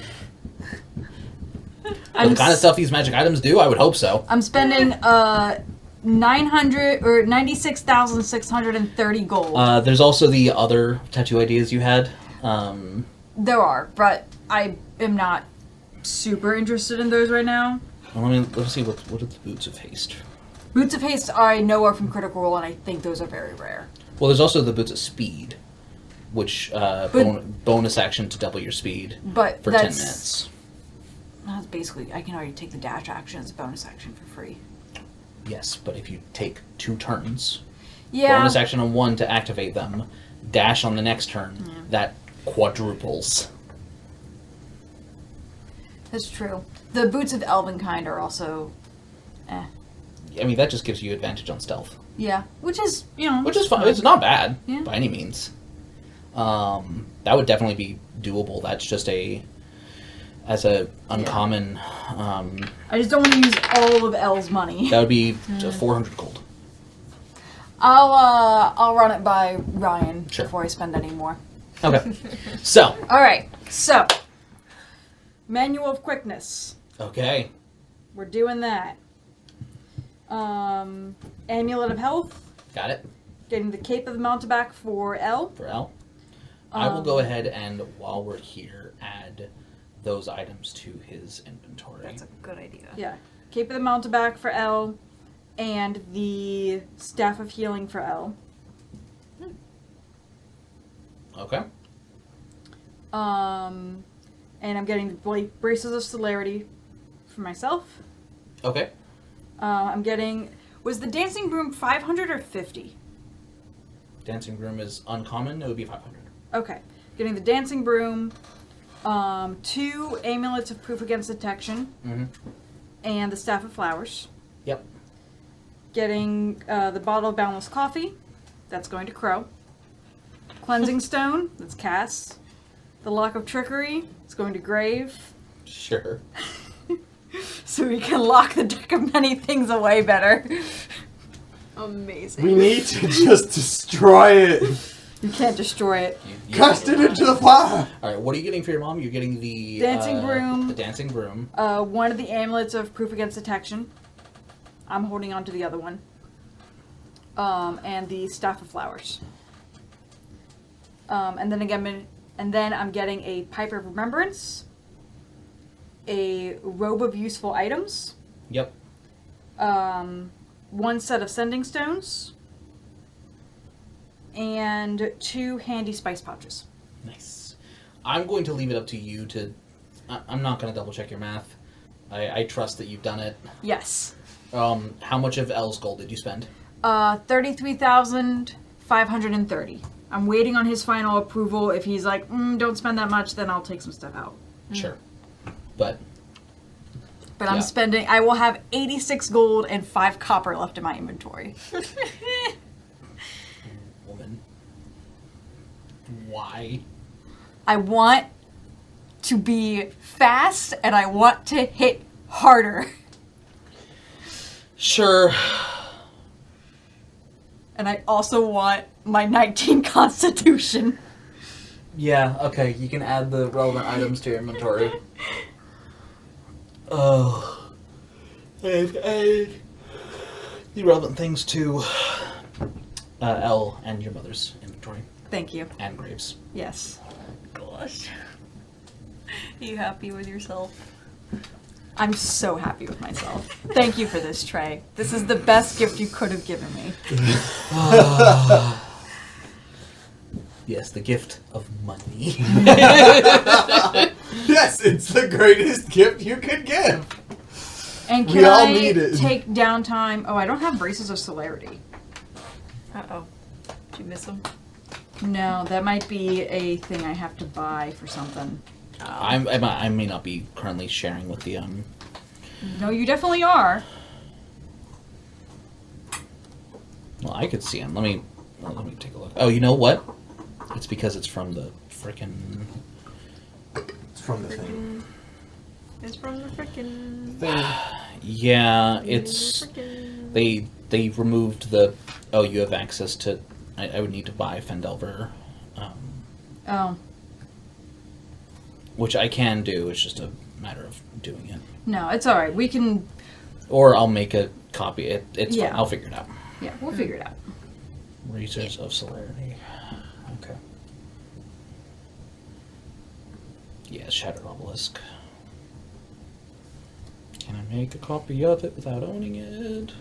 For the kind of stuff these magic items do, I would hope so. I'm spending 900 or 96,630 gold. There's also the other tattoo ideas you had. There are, but I am not super interested in those right now. Let's see, what are the Boots of Haste? Boots of Haste I know are from Critical Role, and I think those are very rare. Well, there's also the Boots of Speed, which bonus action to double your speed But for 10 that's, minutes. That's basically, I can already take the dash action as a bonus action for free. Yes, but if you take 2 turns, Yeah. bonus action on 1 to activate them, dash on the next turn, that quadruples. That's true. The boots of Elvenkind are also, I mean, that just gives you advantage on stealth. yeah, which is Which is fine. It's not bad Yeah. by any means. That would definitely be doable. That's just as a uncommon. I just don't want to use all of Elle's money. That would be 400 gold. I'll run it by Ryan Sure. before I spend any more. Okay. So. All right, so Manual of Quickness. Okay. We're doing that. Amulet of Health. Got it. Getting the Cape of the Mountebank for Elle. For L. I will go ahead and, while we're here, add those items to his inventory. That's a good idea. Yeah. Cape of the Mountebank for Elle. And the Staff of Healing for Elle. Okay. And I'm getting the Braces of Celerity for myself. Okay. I'm getting... Was the Dancing Broom 500 or 50? Dancing Broom is uncommon. It would be 500. Okay. Getting the Dancing Broom, 2 Amulets of Proof Against Detection, Mm-hmm. and the Staff of Flowers. Yep. Getting the Bottle of Boundless Coffee. That's going to Crow. Cleansing Stone. That's Cass. The Lock of Trickery. It's going to Grave. Sure. So we can lock the deck of many things away better. Amazing. We need to just destroy it. You can't destroy it. You Cast it into the fire. All right. What are you getting for your mom? You're getting the Dancing Broom. The Dancing Broom. One of the Amulets of Proof Against Detection. I'm holding on to the other one. And the Staff of Flowers. And then I'm getting a Pipe of Remembrance, a Robe of Useful Items, Yep. 1 set of Sending Stones, and 2 handy spice pouches. Nice. I'm going to leave it up to you to... I'm not going to double check your math. I trust that you've done it. Yes. How much of L's gold did you spend? 33,530. I'm waiting on his final approval. If he's like, don't spend that much, then I'll take some stuff out. Sure. But I'm Yeah. spending, I will have 86 gold and 5 copper left in my inventory. woman, why? I want to be fast and I want to hit harder. Sure. And I also want my 19 constitution. Yeah, okay, you can add the relevant items to your inventory. Oh. I've added the relevant things to L and your mother's inventory. Thank you. And Graves. Yes. Gosh. You happy with yourself? I'm so happy with myself. Thank you for this, Trey. This is the best gift you could have given me. Yes, the gift of money. Yes, it's the greatest gift you could give. And We can all I need it. take downtime? Oh, I don't have Braces of Celerity. Uh-oh. Did you miss him? No, that might be a thing I have to buy for something. I may not be currently sharing with the No, you definitely are. Well, I could see him. Let me take a look. Oh, you know what? It's because it's from the frickin'... It's from the thing. It's from the frickin'... Yeah, it's... They removed the... Oh, you have access to... I would need to buy Fendelver. Oh. Which I can do. It's just a matter of doing it. No, it's alright. We can... Or I'll make a copy. It's Yeah. fine. I'll figure it out. Yeah, we'll figure it out. Razors of Celerity. Okay. Yeah, Shattered Obelisk. Can I make a copy of it without owning it?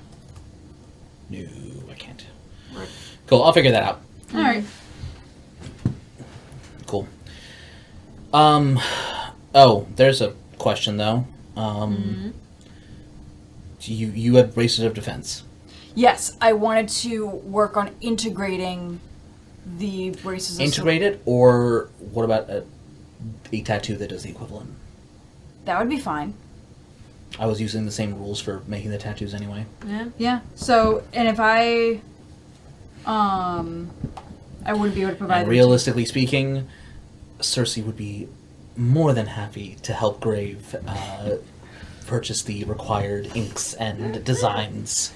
No, I can't. Right. Cool, I'll figure that out. Alright. Cool. Oh, there's a question though. You have Braces of Defense. Yes, I wanted to work on integrating the braces. Integrated, or what about a tattoo that does the equivalent? That would be fine. I was using the same rules for making the tattoos anyway. Yeah. Yeah. So, and if I wouldn't be able to provide. And realistically speaking, Cersei would be more than happy to help Grave purchase the required inks and designs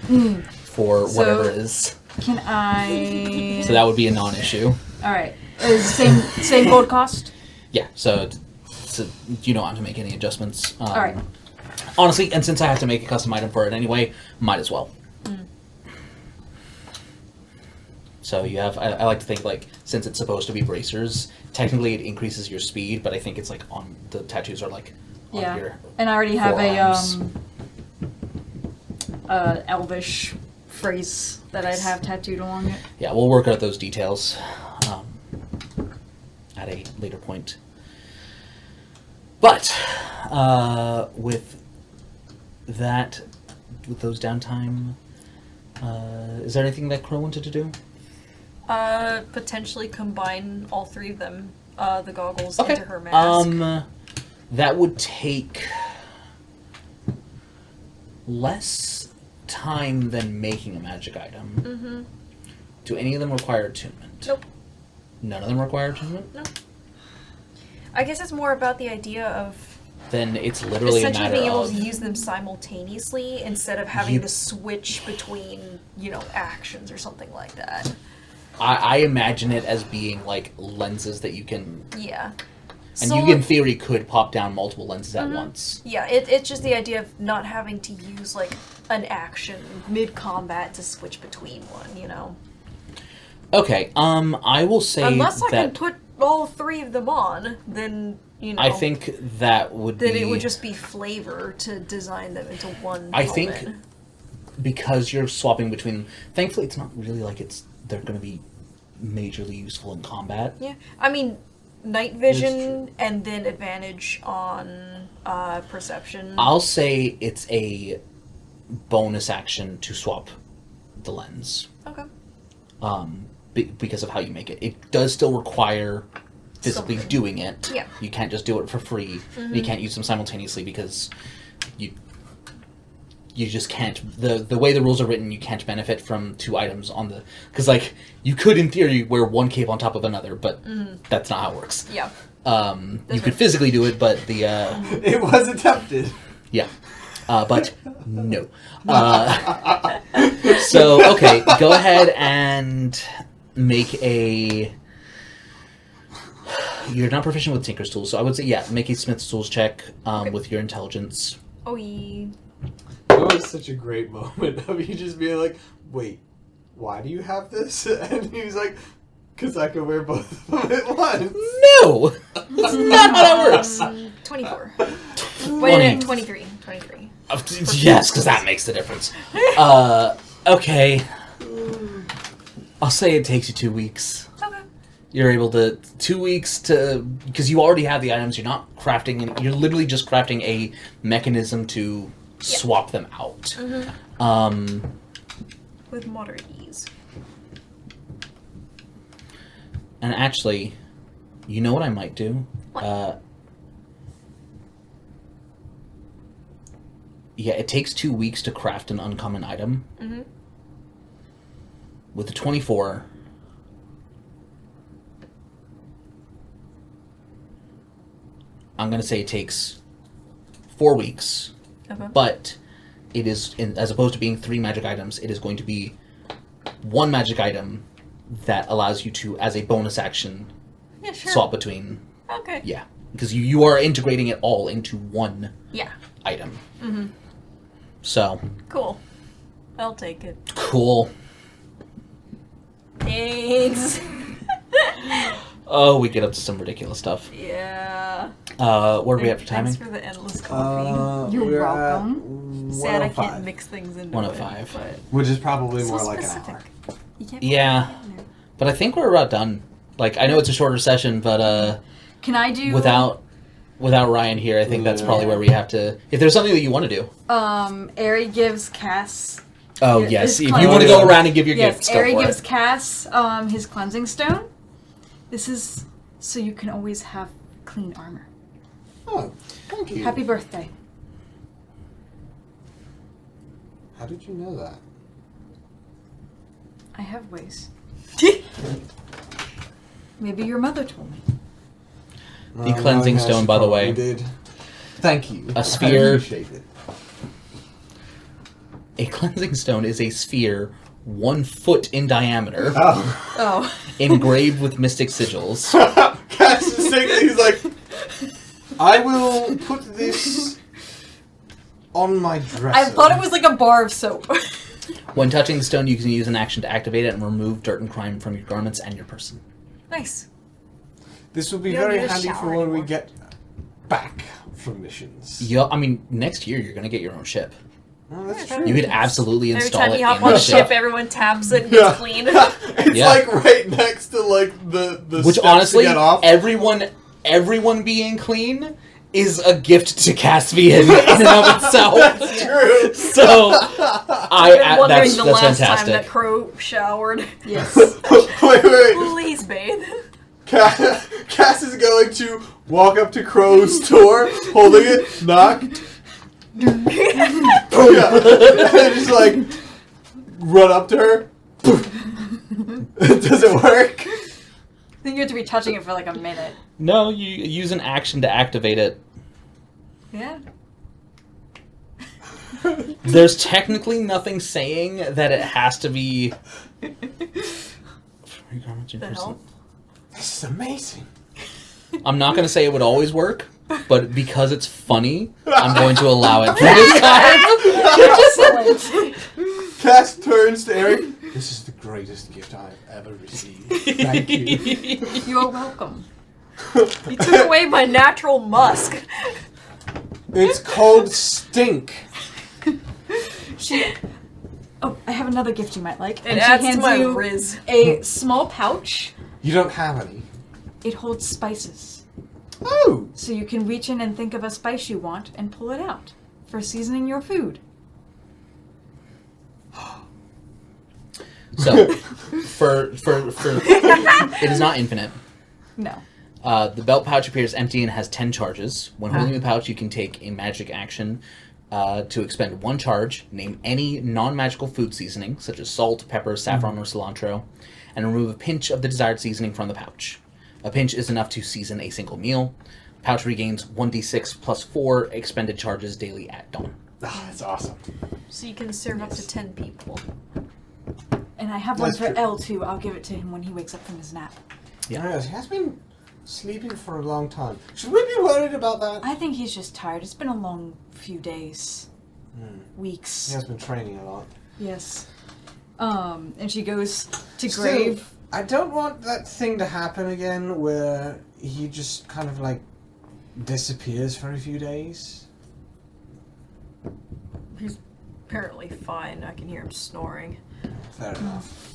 for whatever it is. Can I? So that would be a non-issue. All right. Is the same gold cost? Yeah. So you don't have to make any adjustments. All right. Honestly, and since I have to make a custom item for it anyway, might as well. So you have, I like to think, like, since it's supposed to be bracers, technically it increases your speed, but I think it's like on, the tattoos are like on your And I already have forearms. a elvish phrase that I'd have tattooed along it. Yeah, we'll work out those details at a later point. But with that, with those downtime, is there anything that Crow wanted to do? Potentially combine all three of them, the goggles, Okay. into her mask. That would take less time than making a magic item. Mm-hmm. Do any of them require attunement? Nope. None of them require attunement? No. I guess it's more about the idea of Then it's literally a essentially matter being able of... to use them simultaneously instead of having to switch between, actions or something like that. I imagine it as being like lenses that you can... Yeah. And So- you, in theory, could pop down multiple lenses at once. Yeah, it's just the idea of not having to use, like, an action mid-combat to switch between one, Okay, I will say Unless I that... can put all three of them on, then, I think that would then be... it would just be flavor to design them into one I helmet. think because you're swapping between them, thankfully it's not really like they're going to be majorly useful in combat. Yeah, I mean, night vision and then advantage on perception. I'll say it's a bonus action to swap the lens. Okay. Because of how you make it. It does still require physically Something. doing it. Yeah. You can't just do it for free. Mm-hmm. You can't use them simultaneously because you just can't. The way the rules are written, you can't benefit from two items on the... Because, like, you could, in theory, wear one cape on top of another, but that's not how it works. Yeah. You could physically do it, but the... It was attempted. Yeah. But no. So, okay, go ahead and make a... You're not proficient with Tinker's Tools, so I would say, yeah, make a Smith's Tools check with your intelligence. Oh, yeah. That was such a great moment of you just being like, wait, why do you have this? And he's like, because I can wear both of them at once. No! That's not how that works! 24. 20. Wait, 23. 23. Yes, because that makes the difference. Okay. I'll say it takes you 2 weeks. Okay. You're able to... 2 weeks to... Because you already have the items, you're not crafting... You're literally just crafting a mechanism to swap them out. With moderate ease. And actually, you know what I might do? What? Yeah, it takes 2 weeks to craft an uncommon item. Mm-hmm. With the 24... I'm going to say it takes 4 weeks. Okay. But it is, as opposed to being 3 magic items, it is going to be 1 magic item that allows you to, as a bonus action, Yeah, sure. swap between. Okay. Yeah, because you are integrating it all into 1 Yeah. item. Mm-hmm. So, Cool. I'll take it. cool. Thanks. Oh, we get up to some ridiculous stuff. Yeah. Where do we have for Thanks timing? for the endless coffee. You're we're welcome. At Sad I 105, can't mix things into 105. it, which is probably but more so like specific. an hour. You can't Yeah. put it in there. But I think we're about done. Like, I know it's a shorter session, but Can I do... without Ryan here, I think that's probably where we have to... If there's something that you want to do. Ari gives Cass Oh, Yeah, yes. it's If you cleansing. want to go around and give your Yes, gifts, go Ari for gives it. Cass his cleansing stone. This is so you can always have clean armor. Oh, thank you. Happy birthday. How did you know that? I have ways. Maybe your mother told me. The cleansing yes, stone, you by the probably way. Did. Thank you. A sphere. I appreciate it. A cleansing stone is a sphere 1 foot in diameter, Oh. Oh. engraved with mystic sigils. Cass is saying that he's like, I will put this on my dresser. I thought it was like a bar of soap. When touching the stone, you can use an action to activate it and remove dirt and crime from your garments and your person. Nice. This will be You don't very need a handy shower for when we anymore. get back from missions. Yeah, I mean, next year you're going to get your own ship. Oh, that's Yeah, true. You could absolutely Every install time it you hop in on the the ship, everyone taps it and gets clean. it's Yeah. like right next to like the Which steps honestly, to get off. everyone being clean is a gift to Caspian in and of itself. That's true. So, I've been wondering that's the last time fantastic. that Crow showered. Yes. wait. Please bathe. Cass is going to walk up to Crow's door, holding it, knock. Yeah. And just like run up to her. Does it work? I think you have to be touching it for like a minute. No, you use an action to activate it. Yeah. There's technically nothing saying that it has to be. The hell? This is amazing. I'm not going to say it would always work, but because it's funny, I'm going to allow it for this time. Cass turns to Eric. This is the greatest gift I've ever received. Thank you. You're welcome. You took away my natural musk. It's called Stink. Oh, I have another gift you might like. It And she adds to hands my you riz. a small pouch. You don't have any. It holds spices. Oh. So you can reach in and think of a spice you want and pull it out for seasoning your food. So, for it is not infinite. No. The belt pouch appears empty and has 10 charges. When holding the pouch, you can take a magic action to expend 1 charge, name any non-magical food seasoning, such as salt, pepper, saffron, or cilantro, and remove a pinch of the desired seasoning from the pouch. A pinch is enough to season a single meal. Pouch regains 1d6 plus 4 expended charges daily at dawn. Oh, that's awesome. So you can serve up to 10 people. And I have That's one for true. L too. I'll give it to him when he wakes up from his nap. Yeah. Yes, he has been sleeping for a long time. Should we be worried about that? I think he's just tired. It's been a long few days. He Weeks. has been training a lot. Yes. And she goes to Still, grave. I don't want that thing to happen again where he just kind of like disappears for a few days. He's apparently fine. I can hear him snoring. Fair enough.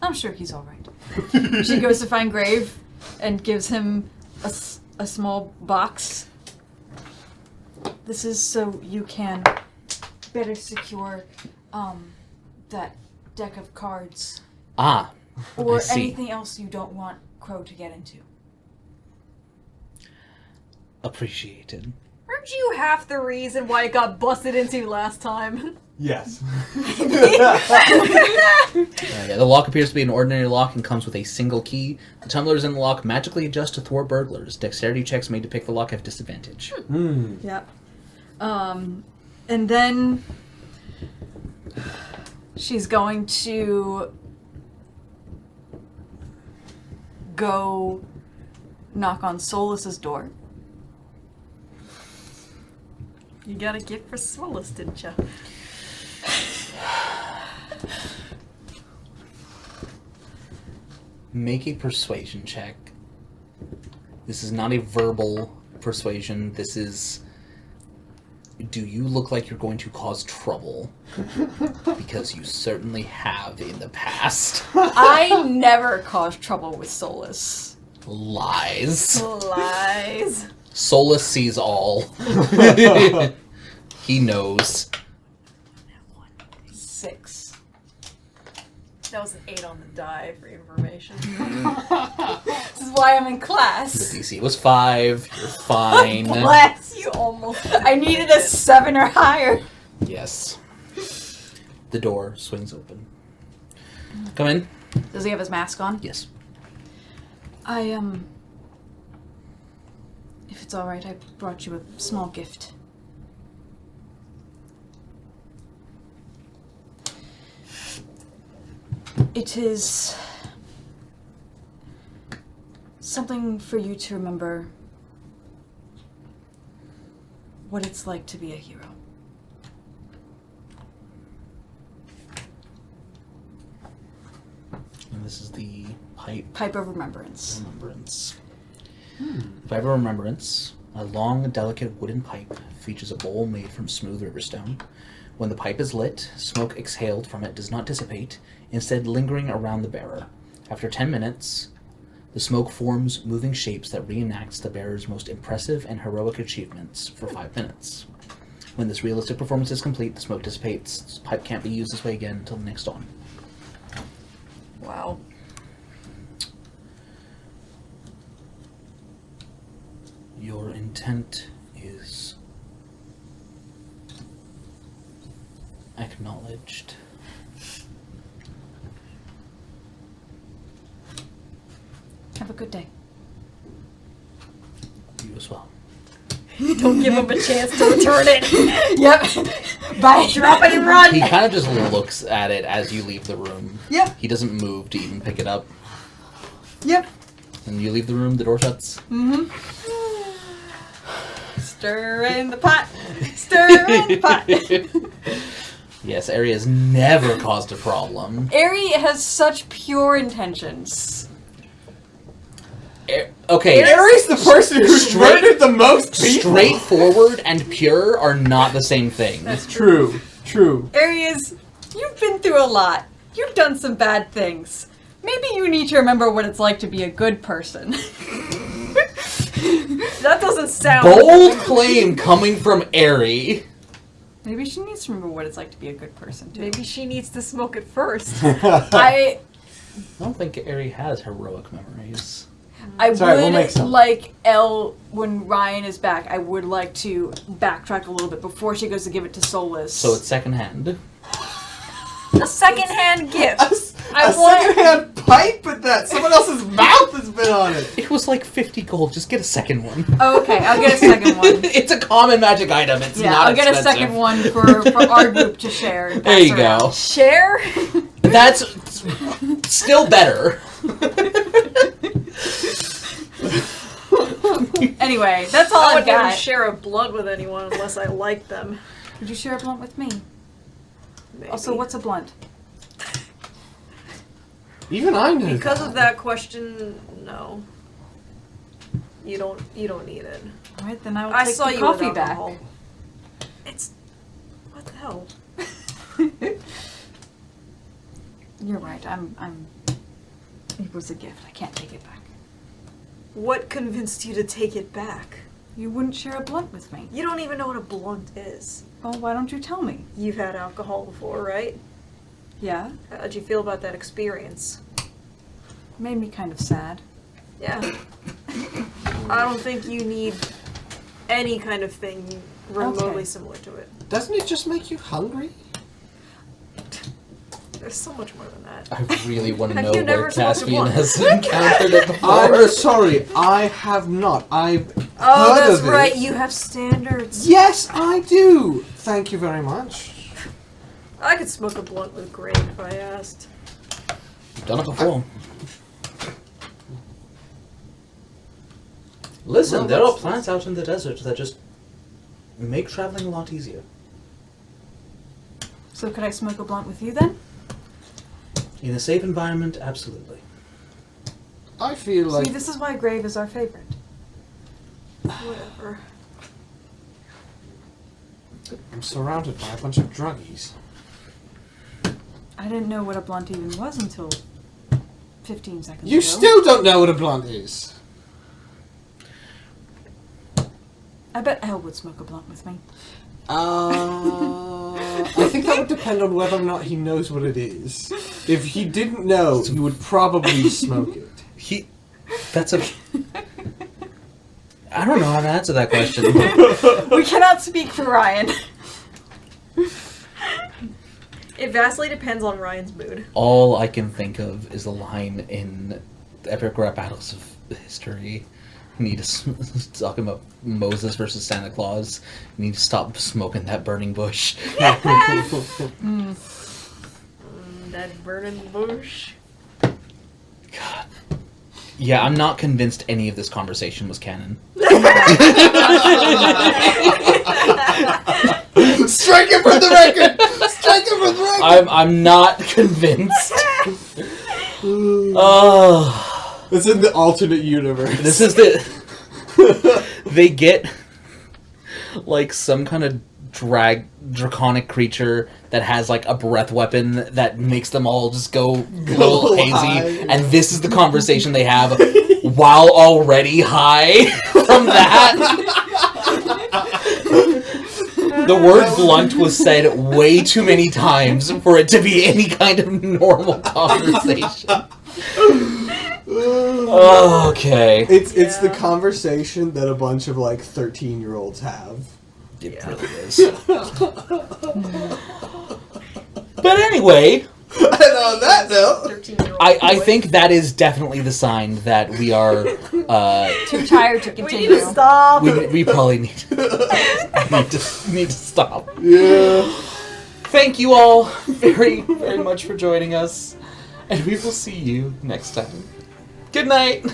I'm sure he's all right. She goes to find Grave and gives him a small box. This is so you can better secure that deck of cards Ah, or I see. anything else you don't want Crow to get into. Appreciated. Aren't you half the reason why it got busted into last time? Yes. Yeah, the lock appears to be an ordinary lock and comes with a single key. The tumblers in the lock magically adjust to thwart burglars. Dexterity checks made to pick the lock have disadvantage. Yep. And then she's going to go knock on Solus's door. You got a gift for Solus, didn't you? Make a persuasion check. This is not a verbal persuasion. This is... Do you look like you're going to cause trouble? Because you certainly have in the past. I never caused trouble with Solus. Lies. Lies. Solus sees all. He knows. That was an 8 on the die for information. This is why I'm in The class. DC was 5. You're fine. Bless. You almost. I needed a 7 or higher. Yes. The door swings open. Come in. Does he have his mask on? Yes. If it's alright, I brought you a small gift. It is something for you to remember what it's like to be a hero. And this is the pipe. Pipe of Remembrance. Remembrance. The pipe of remembrance, a long, delicate wooden pipe, features a bowl made from smooth riverstone. When the pipe is lit, smoke exhaled from it does not dissipate, instead lingering around the bearer. After 10 minutes, the smoke forms moving shapes that reenacts the bearer's most impressive and heroic achievements for 5 minutes. When this realistic performance is complete, the smoke dissipates. This pipe can't be used this way again until the next dawn. Wow. Your intent is acknowledged. Have a good day. You as well. Don't give him a chance to return it. Yep. Bye. Drop it and run. He kind of just looks at it as you leave the room. Yep. He doesn't move to even pick it up. Yep. And you leave the room, the door shuts. Mm-hmm. Stir in the pot. Stir in the pot. Yes, Ari has never caused a problem. Ari has such pure intentions. Okay. Ari's the person who's Straight- murdered the most people. Straightforward and pure are not the same thing. That's True. True. Ari is, you've been through a lot. You've done some bad things. Maybe you need to remember what it's like to be a good person. That doesn't sound. Bold claim coming from Ari. Maybe she needs to remember what it's like to be a good person, too. Maybe she needs to smoke it first. I don't think Ari has heroic memories. Sorry, we'll would make some. like when Ryan is back, I would like to backtrack a little bit before she goes to give it to Solus. So it's secondhand. A secondhand gift. A secondhand pipe with that. Someone else's mouth has been on it. It was like 50 gold. Just get a second one. Oh, okay, I'll get a second one. It's a common magic item. It's Yeah, not I'll get a expensive. second one for our group to share. and There pass you around. go. Share? That's still better. Anyway, that's all I I've wouldn't even got. share a blunt with anyone unless I liked them. Would you share a blunt with me? Maybe. Also, what's a blunt? Even I know Because of that question, no. You don't need it. All right, then I will I take saw the you coffee with back. alcohol. It's what the hell? You're right. I'm. It was a gift. I can't take it back. What convinced you to take it back? You wouldn't share a blunt with me. You don't even know what a blunt is. Oh, why don't you tell me? You've had alcohol before, right? Yeah, How'd you feel about that experience? made me kind of sad. Yeah. I don't think you need any kind of thing remotely Okay. similar to it. Doesn't it just make you hungry? There's so much more than that. I really want to Have know you where never smoked a Caspian blunt? has encountered it before. I'm sorry, I have not. I've Oh, heard that's of it. right. You have standards. Yes, I do. Thank you very much. I could smoke a blunt with Greg if I asked. I've done it before. Listen, Well, there are that's- plants out in the desert that just make traveling a lot easier. So could I smoke a blunt with you then? In a safe environment, absolutely. I feel like See, this is why Grave is our favorite. Whatever. I'm surrounded by a bunch of druggies. I didn't know what a blunt even was until 15 seconds You ago. still don't know what a blunt is. I bet Elle would smoke a blunt with me. I think that would depend on whether or not he knows what it is. If he didn't know, he would probably smoke it. That's a... I don't know how to answer that question. We cannot speak for Ryan. It vastly depends on Ryan's mood. All I can think of is a line in the Epic Rap Battles of History. You need to talking about Moses versus Santa Claus. You need to stop smoking that burning bush. That burning bush. God. Yeah, I'm not convinced any of this conversation was canon. Strike it from the record! Strike it from the record! I'm not convinced. Oh, It's in the alternate universe. this is the. They get like some kind of draconic creature that has like a breath weapon that makes them all just go a little hazy, high. and this is the conversation they have while already high from that. The word blunt was said way too many times for it to be any kind of normal conversation. Okay. It's the conversation that a bunch of like 13-year-olds have. It really is. But anyway, And on that note, 13-year-old I boy. think that is definitely the sign that we are Too tired to We continue. need to stop. we probably need to stop. yeah. Thank you all very, very much for joining us, and we will see you next time. Good night.